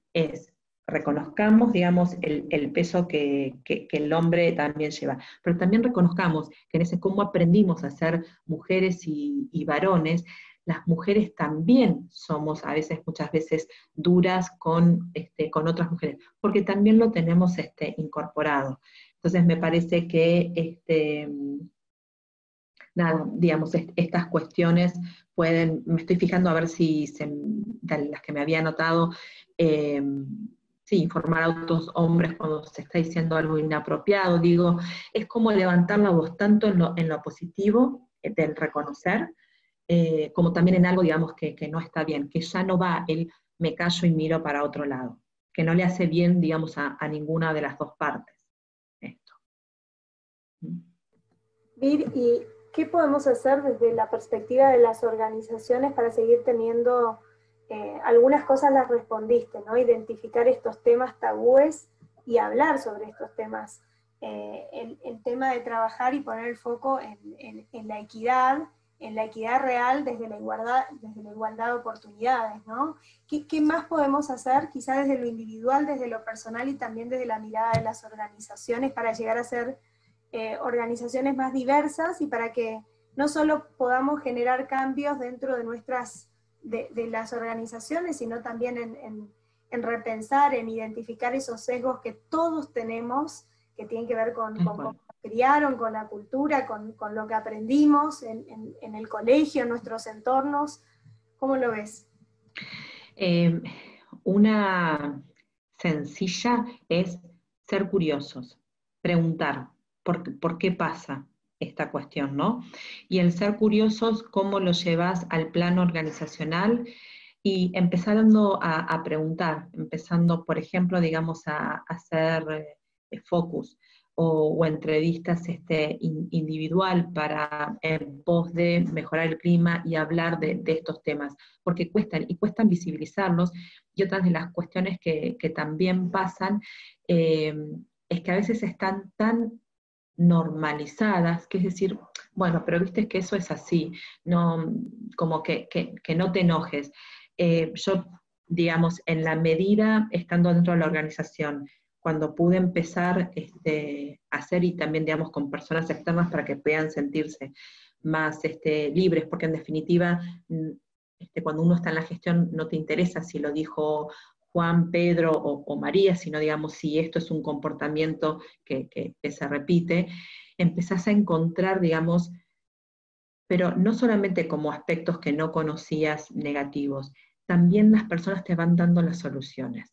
[SPEAKER 3] reconozcamos, digamos, el peso que el hombre también lleva, pero también reconozcamos que en ese cómo aprendimos a ser mujeres y varones, las mujeres también somos muchas veces duras con otras mujeres, porque también lo tenemos incorporado. Entonces me parece que nada, digamos, estas cuestiones me estoy fijando a ver si de las que me había anotado, sí, informar a otros hombres cuando se está diciendo algo inapropiado, digo, es como levantar la voz tanto en lo positivo, del reconocer, como también en algo, digamos, que no está bien, que ya no va el me callo y miro para otro lado, que no le hace bien, digamos, a ninguna de las dos partes. Esto.
[SPEAKER 1] Vir, ¿y qué podemos hacer desde la perspectiva de las organizaciones para seguir teniendo, algunas cosas las respondiste, ¿no? Identificar estos temas tabúes y hablar sobre estos temas. El tema de trabajar y poner el foco en la equidad real desde la igualdad de oportunidades, ¿no? ¿Qué más podemos hacer, quizá desde lo individual, desde lo personal y también desde la mirada de las organizaciones para llegar a ser organizaciones más diversas y para que no solo podamos generar cambios dentro de de las organizaciones, sino también en repensar, en identificar esos sesgos que todos tenemos, que tienen que ver con cómo nos criaron, con la cultura, con lo que aprendimos en el colegio, en nuestros entornos? ¿Cómo lo ves?
[SPEAKER 3] Una sencilla es ser curiosos, preguntar por qué pasa esta cuestión, ¿no? Y el ser curiosos, ¿cómo lo llevas al plano organizacional? Y empezando a preguntar, empezando, por ejemplo, digamos, a hacer focus o entrevistas individual en pos de mejorar el clima y hablar de estos temas, porque cuestan visibilizarlos. Y otras de las cuestiones que también pasan es que a veces están tan normalizadas, que es decir, bueno, pero viste que eso es así, no, como que no te enojes. Yo, digamos, en la medida, estando dentro de la organización, cuando pude empezar a hacer, y también, digamos, con personas externas para que puedan sentirse más libres, porque en definitiva, cuando uno está en la gestión no te interesa si lo dijo Juan, Pedro o María, sino, digamos, si esto es un comportamiento que se repite, empezás a encontrar, digamos, pero no solamente como aspectos que no conocías negativos, también las personas te van dando las soluciones.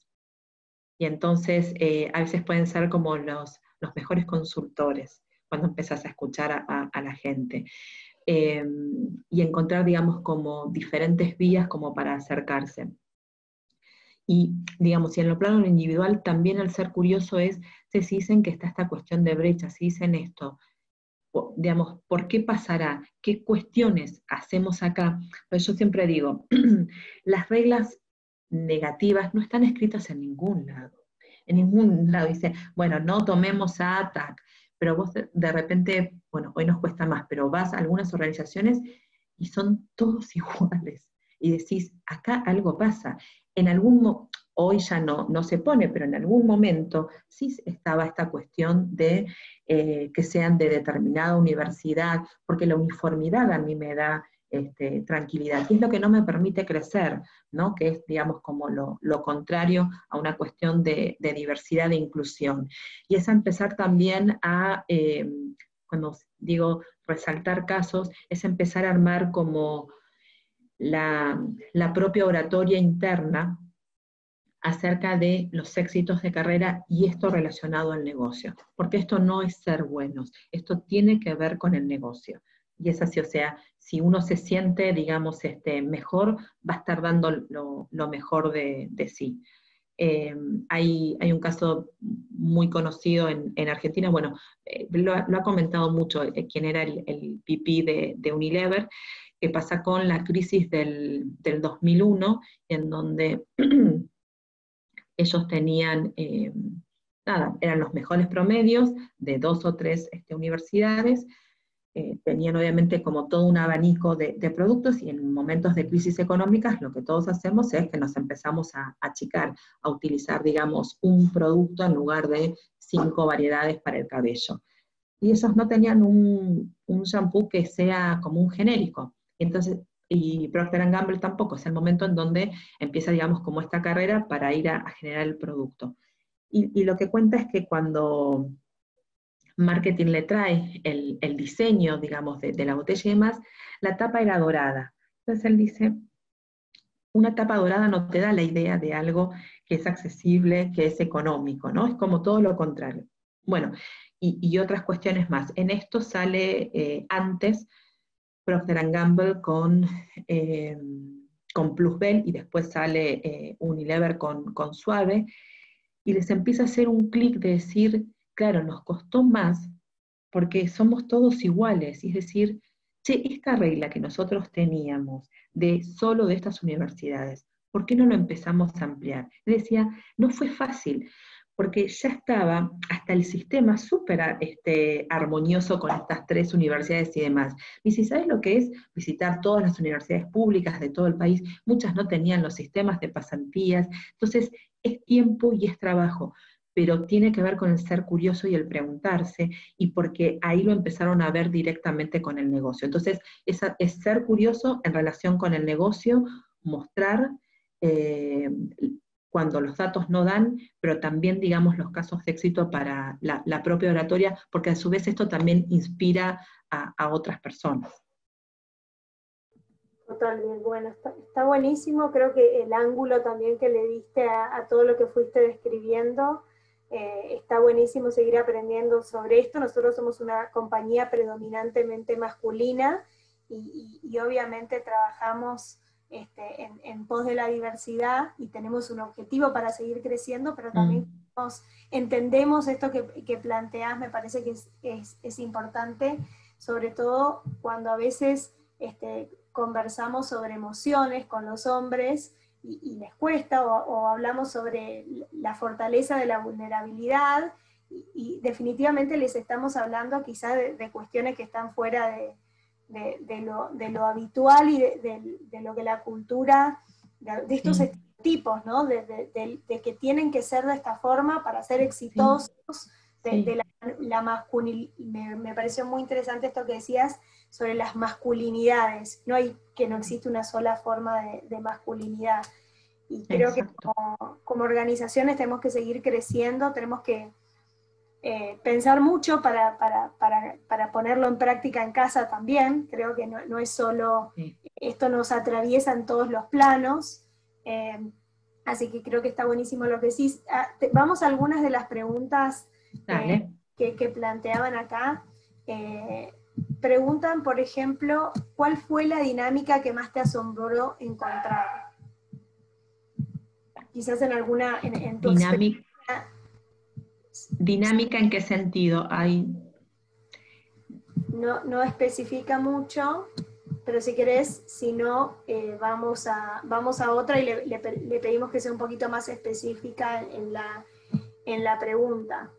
[SPEAKER 3] Y entonces a veces pueden ser como los mejores consultores cuando empezás a escuchar a la gente. Y encontrar, digamos, como diferentes vías como para acercarse. Y, digamos, y en lo plano individual, también el ser curioso si dicen que está esta cuestión de brecha, si dicen esto, digamos, ¿por qué pasará? ¿Qué cuestiones hacemos acá? Pues yo siempre digo, las reglas negativas no están escritas en ningún lado. En ningún lado dice, bueno, no tomemos a ATAC, pero vos de repente, bueno, hoy nos cuesta más, pero vas a algunas organizaciones y son todos iguales, y decís, acá algo pasa. En hoy ya no se pone, pero en algún momento sí estaba esta cuestión de que sean de determinada universidad, porque la uniformidad a mí me da tranquilidad, y es lo que no me permite crecer, ¿no? Que es, digamos, como lo contrario a una cuestión de diversidad e inclusión. Y es empezar también a, cuando digo resaltar casos, es empezar a armar como la propia oratoria interna acerca de los éxitos de carrera y esto relacionado al negocio, porque esto no es ser buenos, esto tiene que ver con el negocio. Y es así, o sea, si uno se siente, digamos, mejor, va a estar dando lo mejor de sí. Hay un caso muy conocido en Argentina, bueno, lo ha comentado mucho quien era el VP de Unilever, que pasa con la crisis del 2001, en donde ellos tenían, nada, eran los mejores promedios de 2 o 3 universidades, tenían obviamente como todo un abanico de productos, y en momentos de crisis económicas lo que todos hacemos es que nos empezamos a achicar, a utilizar, digamos, un producto en lugar de 5 variedades para el cabello. Y ellos no tenían un shampoo que sea como un genérico. Entonces, y Procter & Gamble tampoco, es el momento en donde empieza, digamos, como esta carrera para ir a generar el producto. Y lo que cuenta es que cuando marketing le trae el diseño, digamos, de la botella y demás, la tapa era dorada. Entonces él dice, una tapa dorada no te da la idea de algo que es accesible, que es económico, ¿no? Es como todo lo contrario. Bueno, y otras cuestiones más. En esto sale antes Procter & Gamble con Plus Bell, y después sale Unilever con Suave, y les empieza a hacer un clic de decir, claro, nos costó más porque somos todos iguales, es decir, che, esta regla que nosotros teníamos de solo de estas universidades, ¿por qué no lo empezamos a ampliar? Él decía, no fue fácil, porque ya estaba hasta el sistema súper armonioso con estas 3 universidades y demás. Y si sabes lo que es visitar todas las universidades públicas de todo el país, muchas no tenían los sistemas de pasantías, entonces es tiempo y es trabajo, pero tiene que ver con el ser curioso y el preguntarse, y porque ahí lo empezaron a ver directamente con el negocio. Entonces, es ser curioso en relación con el negocio, mostrar cuando los datos no dan, pero también, digamos, los casos de éxito para la propia oratoria, porque a su vez esto también inspira a otras personas.
[SPEAKER 1] Totalmente, bueno, está buenísimo, creo que el ángulo también que le diste a todo lo que fuiste describiendo, está buenísimo seguir aprendiendo sobre esto. Nosotros somos una compañía predominantemente masculina y obviamente trabajamos en pos de la diversidad y tenemos un objetivo para seguir creciendo, pero también entendemos esto que planteás, me parece que es importante, sobre todo cuando a veces conversamos sobre emociones con los hombres y les cuesta, o hablamos sobre la fortaleza de la vulnerabilidad, y definitivamente les estamos hablando quizá de cuestiones que están fuera de lo habitual y de lo que la cultura, de estos estereotipos, ¿no? De que tienen que ser de esta forma para ser exitosos, de la masculinidad. Me pareció muy interesante esto que decías sobre las masculinidades. No existe una sola forma de masculinidad. Y creo que como organizaciones tenemos que seguir creciendo, tenemos que pensar mucho para ponerlo en práctica en casa también. Creo que no es solo, esto nos atraviesa en todos los planos. Así que creo que está buenísimo lo que decís. Vamos a algunas de las preguntas que planteaban acá. Preguntan, por ejemplo, ¿cuál fue la dinámica que más te asombró encontrar? Quizás en alguna, en tu experiencia.
[SPEAKER 3] ¿Dinámica en qué sentido?
[SPEAKER 1] No especifica mucho, pero si querés, si no, vamos a otra y le pedimos que sea un poquito más específica en la pregunta.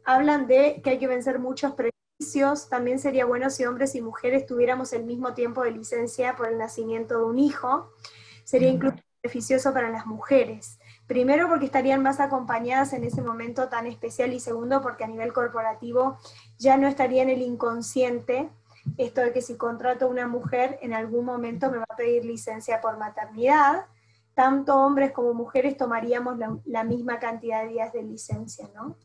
[SPEAKER 1] hablan de que hay que vencer muchos prejuicios. También sería bueno si hombres y mujeres tuviéramos el mismo tiempo de licencia por el nacimiento de un hijo. Sería incluso beneficioso para las mujeres. Primero porque estarían más acompañadas en ese momento tan especial, y segundo porque a nivel corporativo ya no estaría en el inconsciente esto de que si contrato a una mujer en algún momento me va a pedir licencia por maternidad. Tanto hombres como mujeres tomaríamos la misma cantidad de días de licencia, ¿no?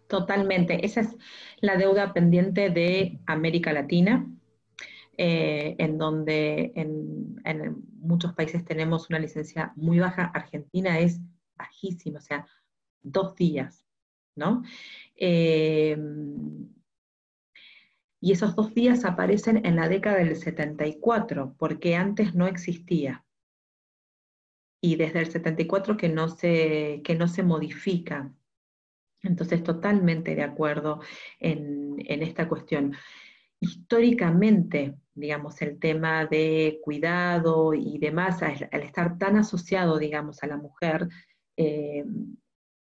[SPEAKER 3] Totalmente, esa es la deuda pendiente de América Latina, en donde en muchos países tenemos una licencia muy baja. Argentina es bajísima, o sea, 2 días, ¿no? Y esos 2 días aparecen en la década del 74, porque antes no existía. Y desde el 74 que no se modifica. Entonces, totalmente de acuerdo en esta cuestión. Históricamente, digamos, el tema de cuidado y demás, al estar tan asociado, digamos, a la mujer,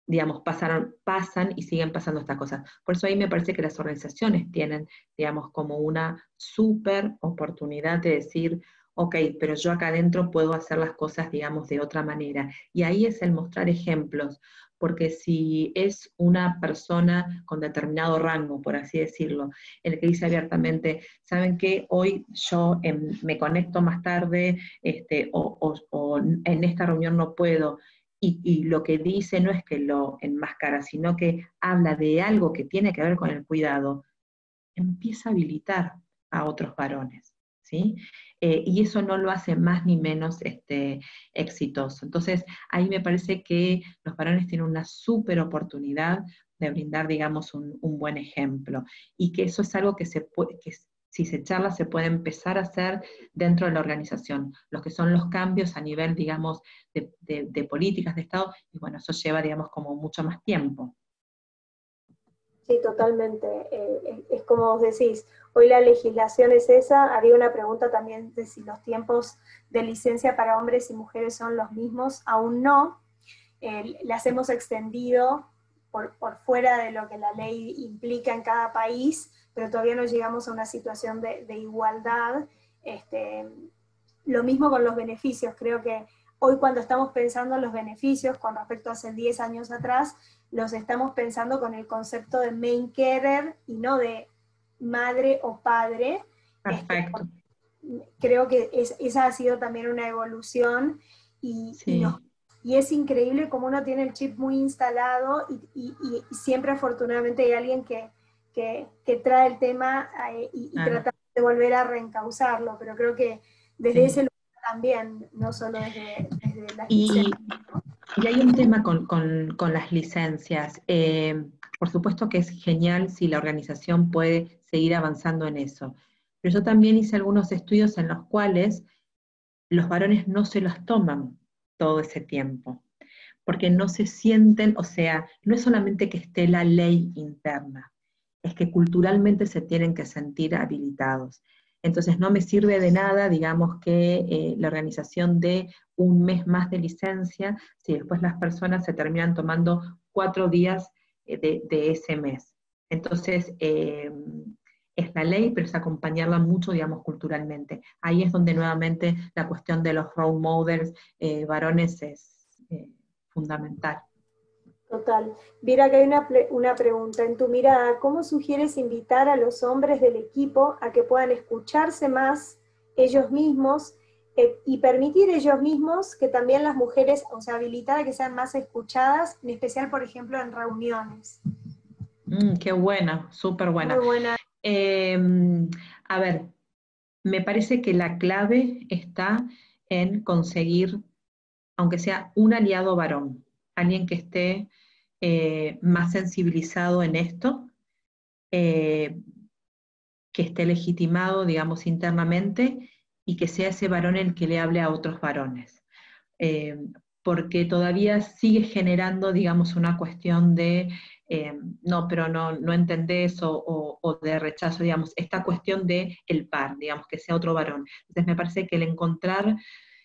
[SPEAKER 3] digamos, pasan y siguen pasando estas cosas. Por eso ahí me parece que las organizaciones tienen, digamos, como una súper oportunidad de decir, ok, pero yo acá adentro puedo hacer las cosas, digamos, de otra manera. Y ahí es el mostrar ejemplos, porque si es una persona con determinado rango, por así decirlo, el que dice abiertamente, ¿saben qué? Hoy yo me conecto más tarde, o en esta reunión no puedo, y lo que dice no es que lo enmascara, sino que habla de algo que tiene que ver con el cuidado, empieza a habilitar a otros varones, ¿sí? Y eso no lo hace más ni menos exitoso. Entonces, ahí me parece que los varones tienen una súper oportunidad de brindar, digamos, un buen ejemplo, y que eso es algo que si se charla se puede empezar a hacer dentro de la organización, los que son los cambios a nivel, digamos, de políticas de Estado, y bueno, eso lleva, digamos, como mucho más tiempo.
[SPEAKER 1] Sí, totalmente. Es como vos decís, hoy la legislación es esa. Había una pregunta también de si los tiempos de licencia para hombres y mujeres son los mismos. Aún no. Las hemos extendido por fuera de lo que la ley implica en cada país, pero todavía no llegamos a una situación de igualdad. Lo mismo con los beneficios. Creo que hoy, cuando estamos pensando en los beneficios con respecto a hace 10 años atrás, los estamos pensando con el concepto de main carer y no de madre o padre.
[SPEAKER 3] Perfecto.
[SPEAKER 1] Creo que esa ha sido también una evolución,
[SPEAKER 3] Sí.
[SPEAKER 1] y es increíble cómo uno tiene el chip muy instalado, y siempre afortunadamente hay alguien que trae el tema y trata de volver a reencauzarlo, pero creo que desde ese lugar también, no solo desde las licencias.
[SPEAKER 3] Y hay un tema con las licencias. Por supuesto que es genial si la organización puede seguir avanzando en eso. Pero yo también hice algunos estudios en los cuales los varones no se los toman todo ese tiempo, porque no se sienten, o sea, no es solamente que esté la ley interna, es que culturalmente se tienen que sentir habilitados. Entonces no me sirve de nada, digamos, que la organización dé un mes más de licencia si después las personas se terminan tomando 4 días de ese mes. Entonces, es la ley, pero es acompañarla mucho, digamos, culturalmente. Ahí es donde nuevamente la cuestión de los role models varones es fundamental.
[SPEAKER 1] Total. Mira que hay una pregunta. En tu mirada, ¿cómo sugieres invitar a los hombres del equipo a que puedan escucharse más ellos mismos, y permitir ellos mismos que también las mujeres, o sea, habilitar a que sean más escuchadas, en especial, por ejemplo, en reuniones?
[SPEAKER 3] Qué buena, súper buena.
[SPEAKER 1] Muy buena.
[SPEAKER 3] A ver, me parece que la clave está en conseguir, aunque sea un aliado varón, alguien que esté más sensibilizado en esto, que esté legitimado, digamos, internamente, y que sea ese varón el que le hable a otros varones. Porque todavía sigue generando, digamos, una cuestión de, no, pero no entendés, o de rechazo, digamos, esta cuestión de el par, digamos, que sea otro varón. Entonces me parece que el encontrar,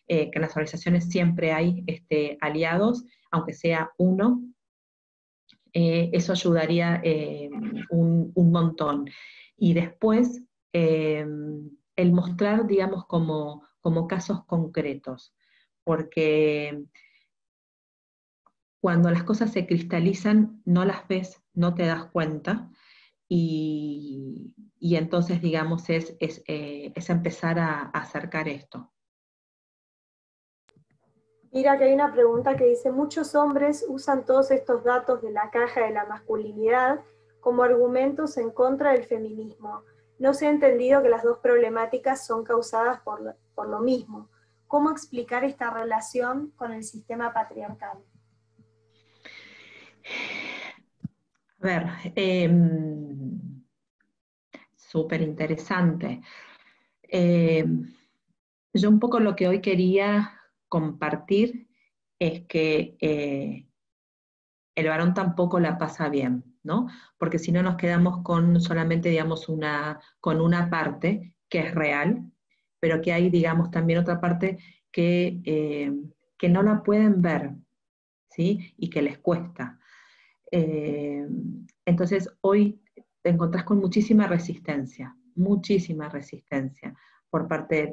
[SPEAKER 3] que en las organizaciones siempre hay aliados, aunque sea uno, eso ayudaría un montón. Y después, el mostrar, digamos, como casos concretos, porque cuando las cosas se cristalizan, no las ves, no te das cuenta, y entonces, digamos, es empezar a acercar esto.
[SPEAKER 1] Mira que hay una pregunta que dice, muchos hombres usan todos estos datos de la caja de la masculinidad como argumentos en contra del feminismo. No se ha entendido que las dos problemáticas son causadas por lo mismo. ¿Cómo explicar esta relación con el sistema patriarcal?
[SPEAKER 3] A ver, súper interesante. Yo un poco lo que hoy quería compartir es que el varón tampoco la pasa bien, ¿no? Porque si no nos quedamos con solamente, digamos, con una parte que es real, pero que hay, digamos, también otra parte que no la pueden ver, ¿sí? Y que les cuesta. Entonces, hoy te encontrás con muchísima resistencia por parte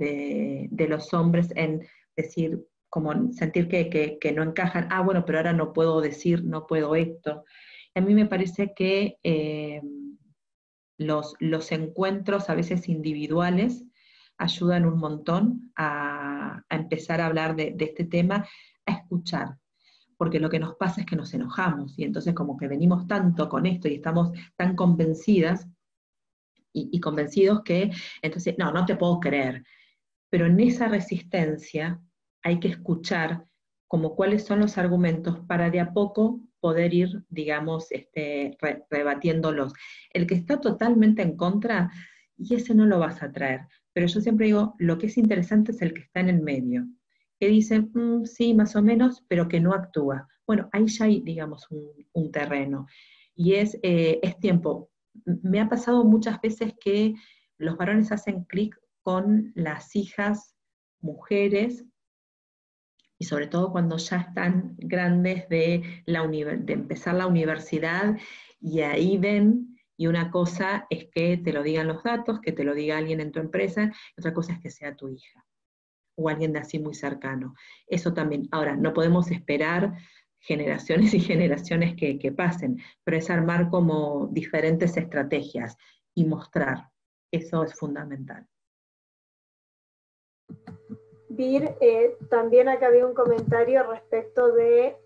[SPEAKER 3] de los hombres en decir, como sentir que no encajan, bueno, pero ahora no puedo decir, no puedo esto. A mí me parece que los encuentros, a veces individuales, ayudan un montón a empezar a hablar de este tema, a escuchar, porque lo que nos pasa es que nos enojamos, y entonces como que venimos tanto con esto y estamos tan convencidas y convencidos que, entonces, no te puedo creer. Pero en esa resistencia hay que escuchar como cuáles son los argumentos para de a poco poder ir, digamos, rebatiéndolos. El que está totalmente en contra, y ese no lo vas a traer. Pero yo siempre digo, lo que es interesante es el que está en el medio, que dice, sí, más o menos, pero que no actúa. Bueno, ahí ya hay, digamos, un terreno. Y es tiempo. Me ha pasado muchas veces que los varones hacen clic con las hijas mujeres, y sobre todo cuando ya están grandes de empezar la universidad, y ahí ven, y una cosa es que te lo digan los datos, que te lo diga alguien en tu empresa, y otra cosa es que sea tu hija, o alguien de así muy cercano. Eso también. Ahora, no podemos esperar generaciones y generaciones que pasen, pero es armar como diferentes estrategias y mostrar. Eso es fundamental.
[SPEAKER 1] Vir, también acá había un comentario respecto de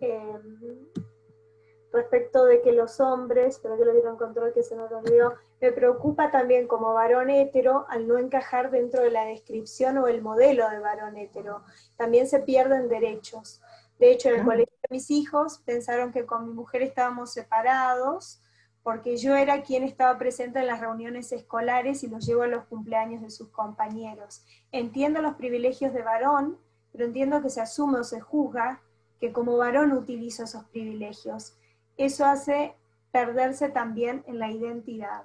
[SPEAKER 1] que los hombres, pero que lo dieron control que se me olvidó, me preocupa también como varón hétero al no encajar dentro de la descripción o el modelo de varón hétero. También se pierden derechos. De hecho, en el colegio de mis hijos pensaron que con mi mujer estábamos separados porque yo era quien estaba presente en las reuniones escolares y los llevo a los cumpleaños de sus compañeros. Entiendo los privilegios de varón, pero entiendo que se asume o se juzga que como varón utilizo esos privilegios. Eso hace perderse también en la identidad.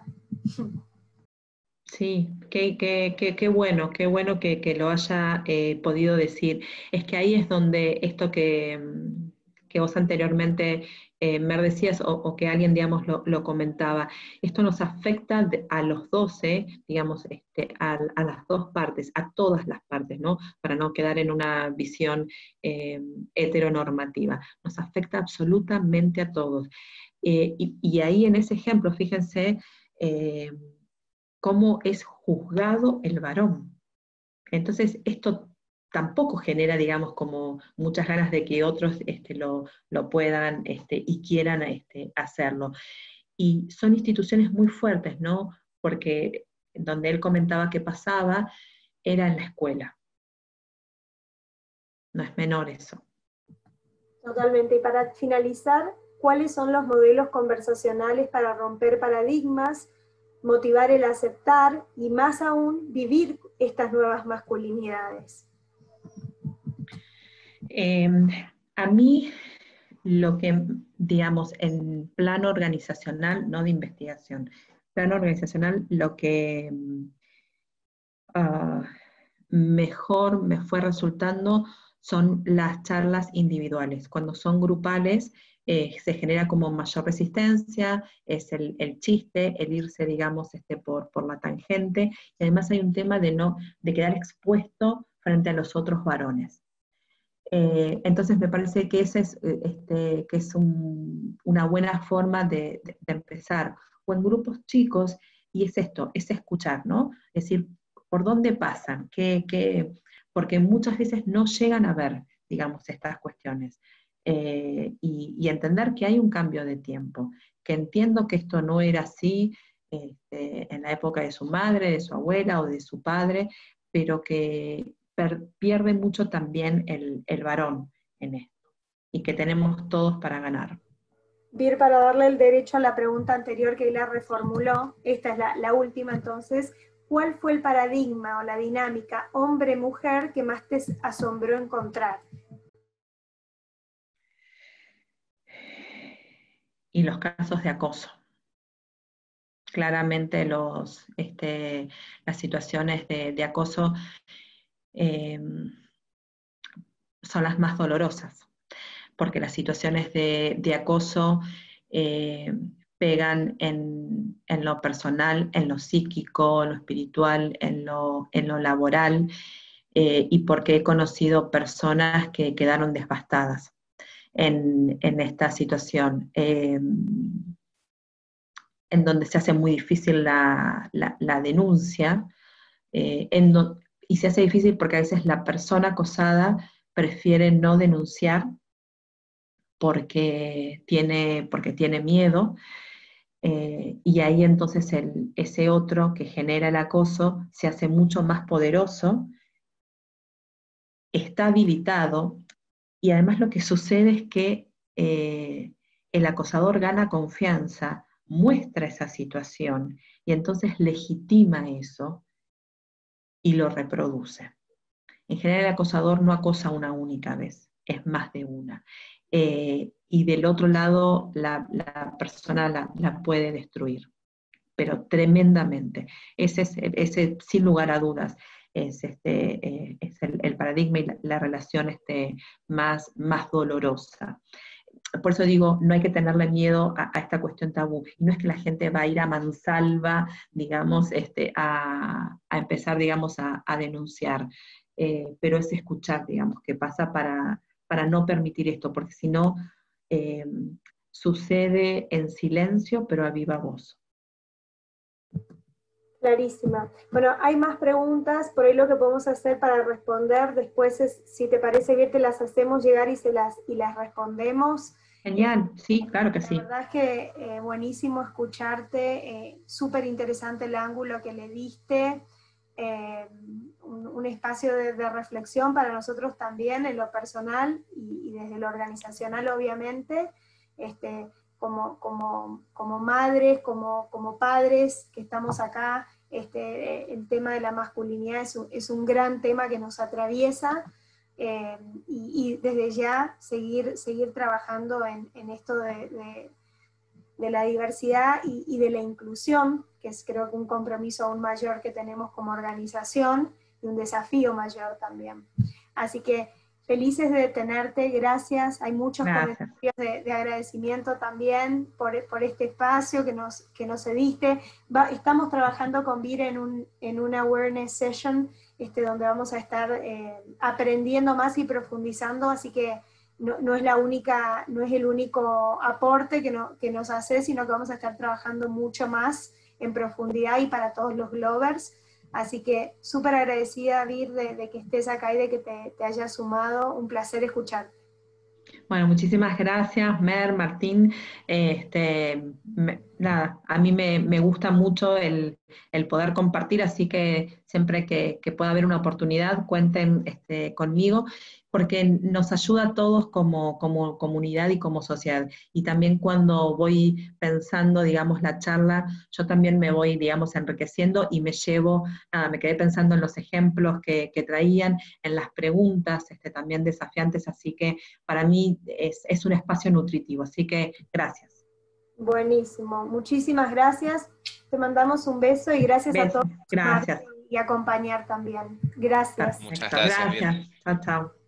[SPEAKER 3] Sí, qué bueno que lo haya podido decir. Es que ahí es donde esto que vos anteriormente me decías, o que alguien, digamos, lo comentaba, esto nos afecta a los 12, digamos, a las dos partes, a todas las partes, ¿no? Para no quedar en una visión heteronormativa. Nos afecta absolutamente a todos. Y ahí en ese ejemplo, fíjense, cómo es juzgado el varón. Entonces, esto tampoco genera, digamos, como muchas ganas de que otros lo puedan y quieran hacerlo. Y son instituciones muy fuertes, ¿no? Porque donde él comentaba que pasaba era en la escuela. No es menor eso.
[SPEAKER 1] Totalmente. Y para finalizar, ¿cuáles son los modelos conversacionales para romper paradigmas, motivar el aceptar y más aún vivir estas nuevas masculinidades?
[SPEAKER 3] A mí lo que, digamos, en plano organizacional, no de investigación, plano organizacional, lo que mejor me fue resultando son las charlas individuales. Cuando son grupales, se genera como mayor resistencia, es el chiste, el irse, digamos, por la tangente, y además hay un tema de quedar expuesto frente a los otros varones. Entonces me parece que esa es una buena forma de empezar, o en grupos chicos, y es esto, es escuchar, ¿no? Es decir, ¿por dónde pasan? Porque muchas veces no llegan a ver, digamos, estas cuestiones. Y entender que hay un cambio de tiempo, que entiendo que esto no era así en la época de su madre, de su abuela o de su padre, pero que pierde mucho también el varón en esto, y que tenemos todos para ganar.
[SPEAKER 1] Vir, para darle el derecho a la pregunta anterior que la reformuló, esta es la última entonces, ¿cuál fue el paradigma o la dinámica hombre-mujer que más te asombró encontrar?
[SPEAKER 3] Y los casos de acoso. Claramente las situaciones de acoso son las más dolorosas, porque las situaciones de acoso pegan en lo personal, en lo psíquico, en lo espiritual, en lo laboral, y porque he conocido personas que quedaron devastadas en esta situación, en donde se hace muy difícil la denuncia, y se hace difícil porque a veces la persona acosada prefiere no denunciar porque tiene miedo, y ahí entonces ese otro que genera el acoso se hace mucho más poderoso, está habilitado, y además lo que sucede es que el acosador gana confianza, muestra esa situación, y entonces legitima eso y lo reproduce. En general el acosador no acosa una única vez, es más de una. Y del otro lado la persona la puede destruir, pero tremendamente. Ese sin lugar a dudas es el paradigma y la relación más dolorosa. Por eso digo, no hay que tenerle miedo a esta cuestión tabú. Y no es que la gente va a ir a mansalva, digamos, a empezar, digamos, a denunciar. Pero es escuchar, digamos, qué pasa para no permitir esto, porque si no, sucede en silencio, pero a viva voz.
[SPEAKER 1] Clarísima. Bueno, hay más preguntas, por ahí lo que podemos hacer para responder después es, si te parece bien, te las hacemos llegar y las respondemos.
[SPEAKER 3] Genial, sí, claro que sí.
[SPEAKER 1] La verdad es que buenísimo escucharte, súper interesante el ángulo que le diste, un espacio de reflexión para nosotros también en lo personal y desde lo organizacional obviamente, como madres, como padres que estamos acá, el tema de la masculinidad es un gran tema que nos atraviesa, y desde ya seguir trabajando en esto de la diversidad y de la inclusión, que es creo que un compromiso aún mayor que tenemos como organización y un desafío mayor también. Así que felices de tenerte, gracias. Hay muchos comentarios de agradecimiento también por este espacio que nos cediste. Estamos trabajando con Vir en una awareness session donde vamos a estar aprendiendo más y profundizando, así que no es el único aporte que nos hace, sino que vamos a estar trabajando mucho más en profundidad y para todos los Glovers. Así que súper agradecida, Vir, de que estés acá y de que te hayas sumado. Un placer escucharte.
[SPEAKER 3] Bueno, muchísimas gracias, Mer, Martín. Nada, a mí me gusta mucho el poder compartir, así que siempre que pueda haber una oportunidad, cuenten conmigo, porque nos ayuda a todos como comunidad y como sociedad. Y también cuando voy pensando, digamos, la charla, yo también me voy, digamos, enriqueciendo y me quedé pensando en los ejemplos que traían, en las preguntas también desafiantes, así que para mí es un espacio nutritivo, así que gracias.
[SPEAKER 1] Buenísimo, muchísimas gracias. Te mandamos un beso y gracias a todos.
[SPEAKER 3] Gracias.
[SPEAKER 1] Y acompañar también. Gracias.
[SPEAKER 2] Muchas gracias.
[SPEAKER 3] Chao, chao.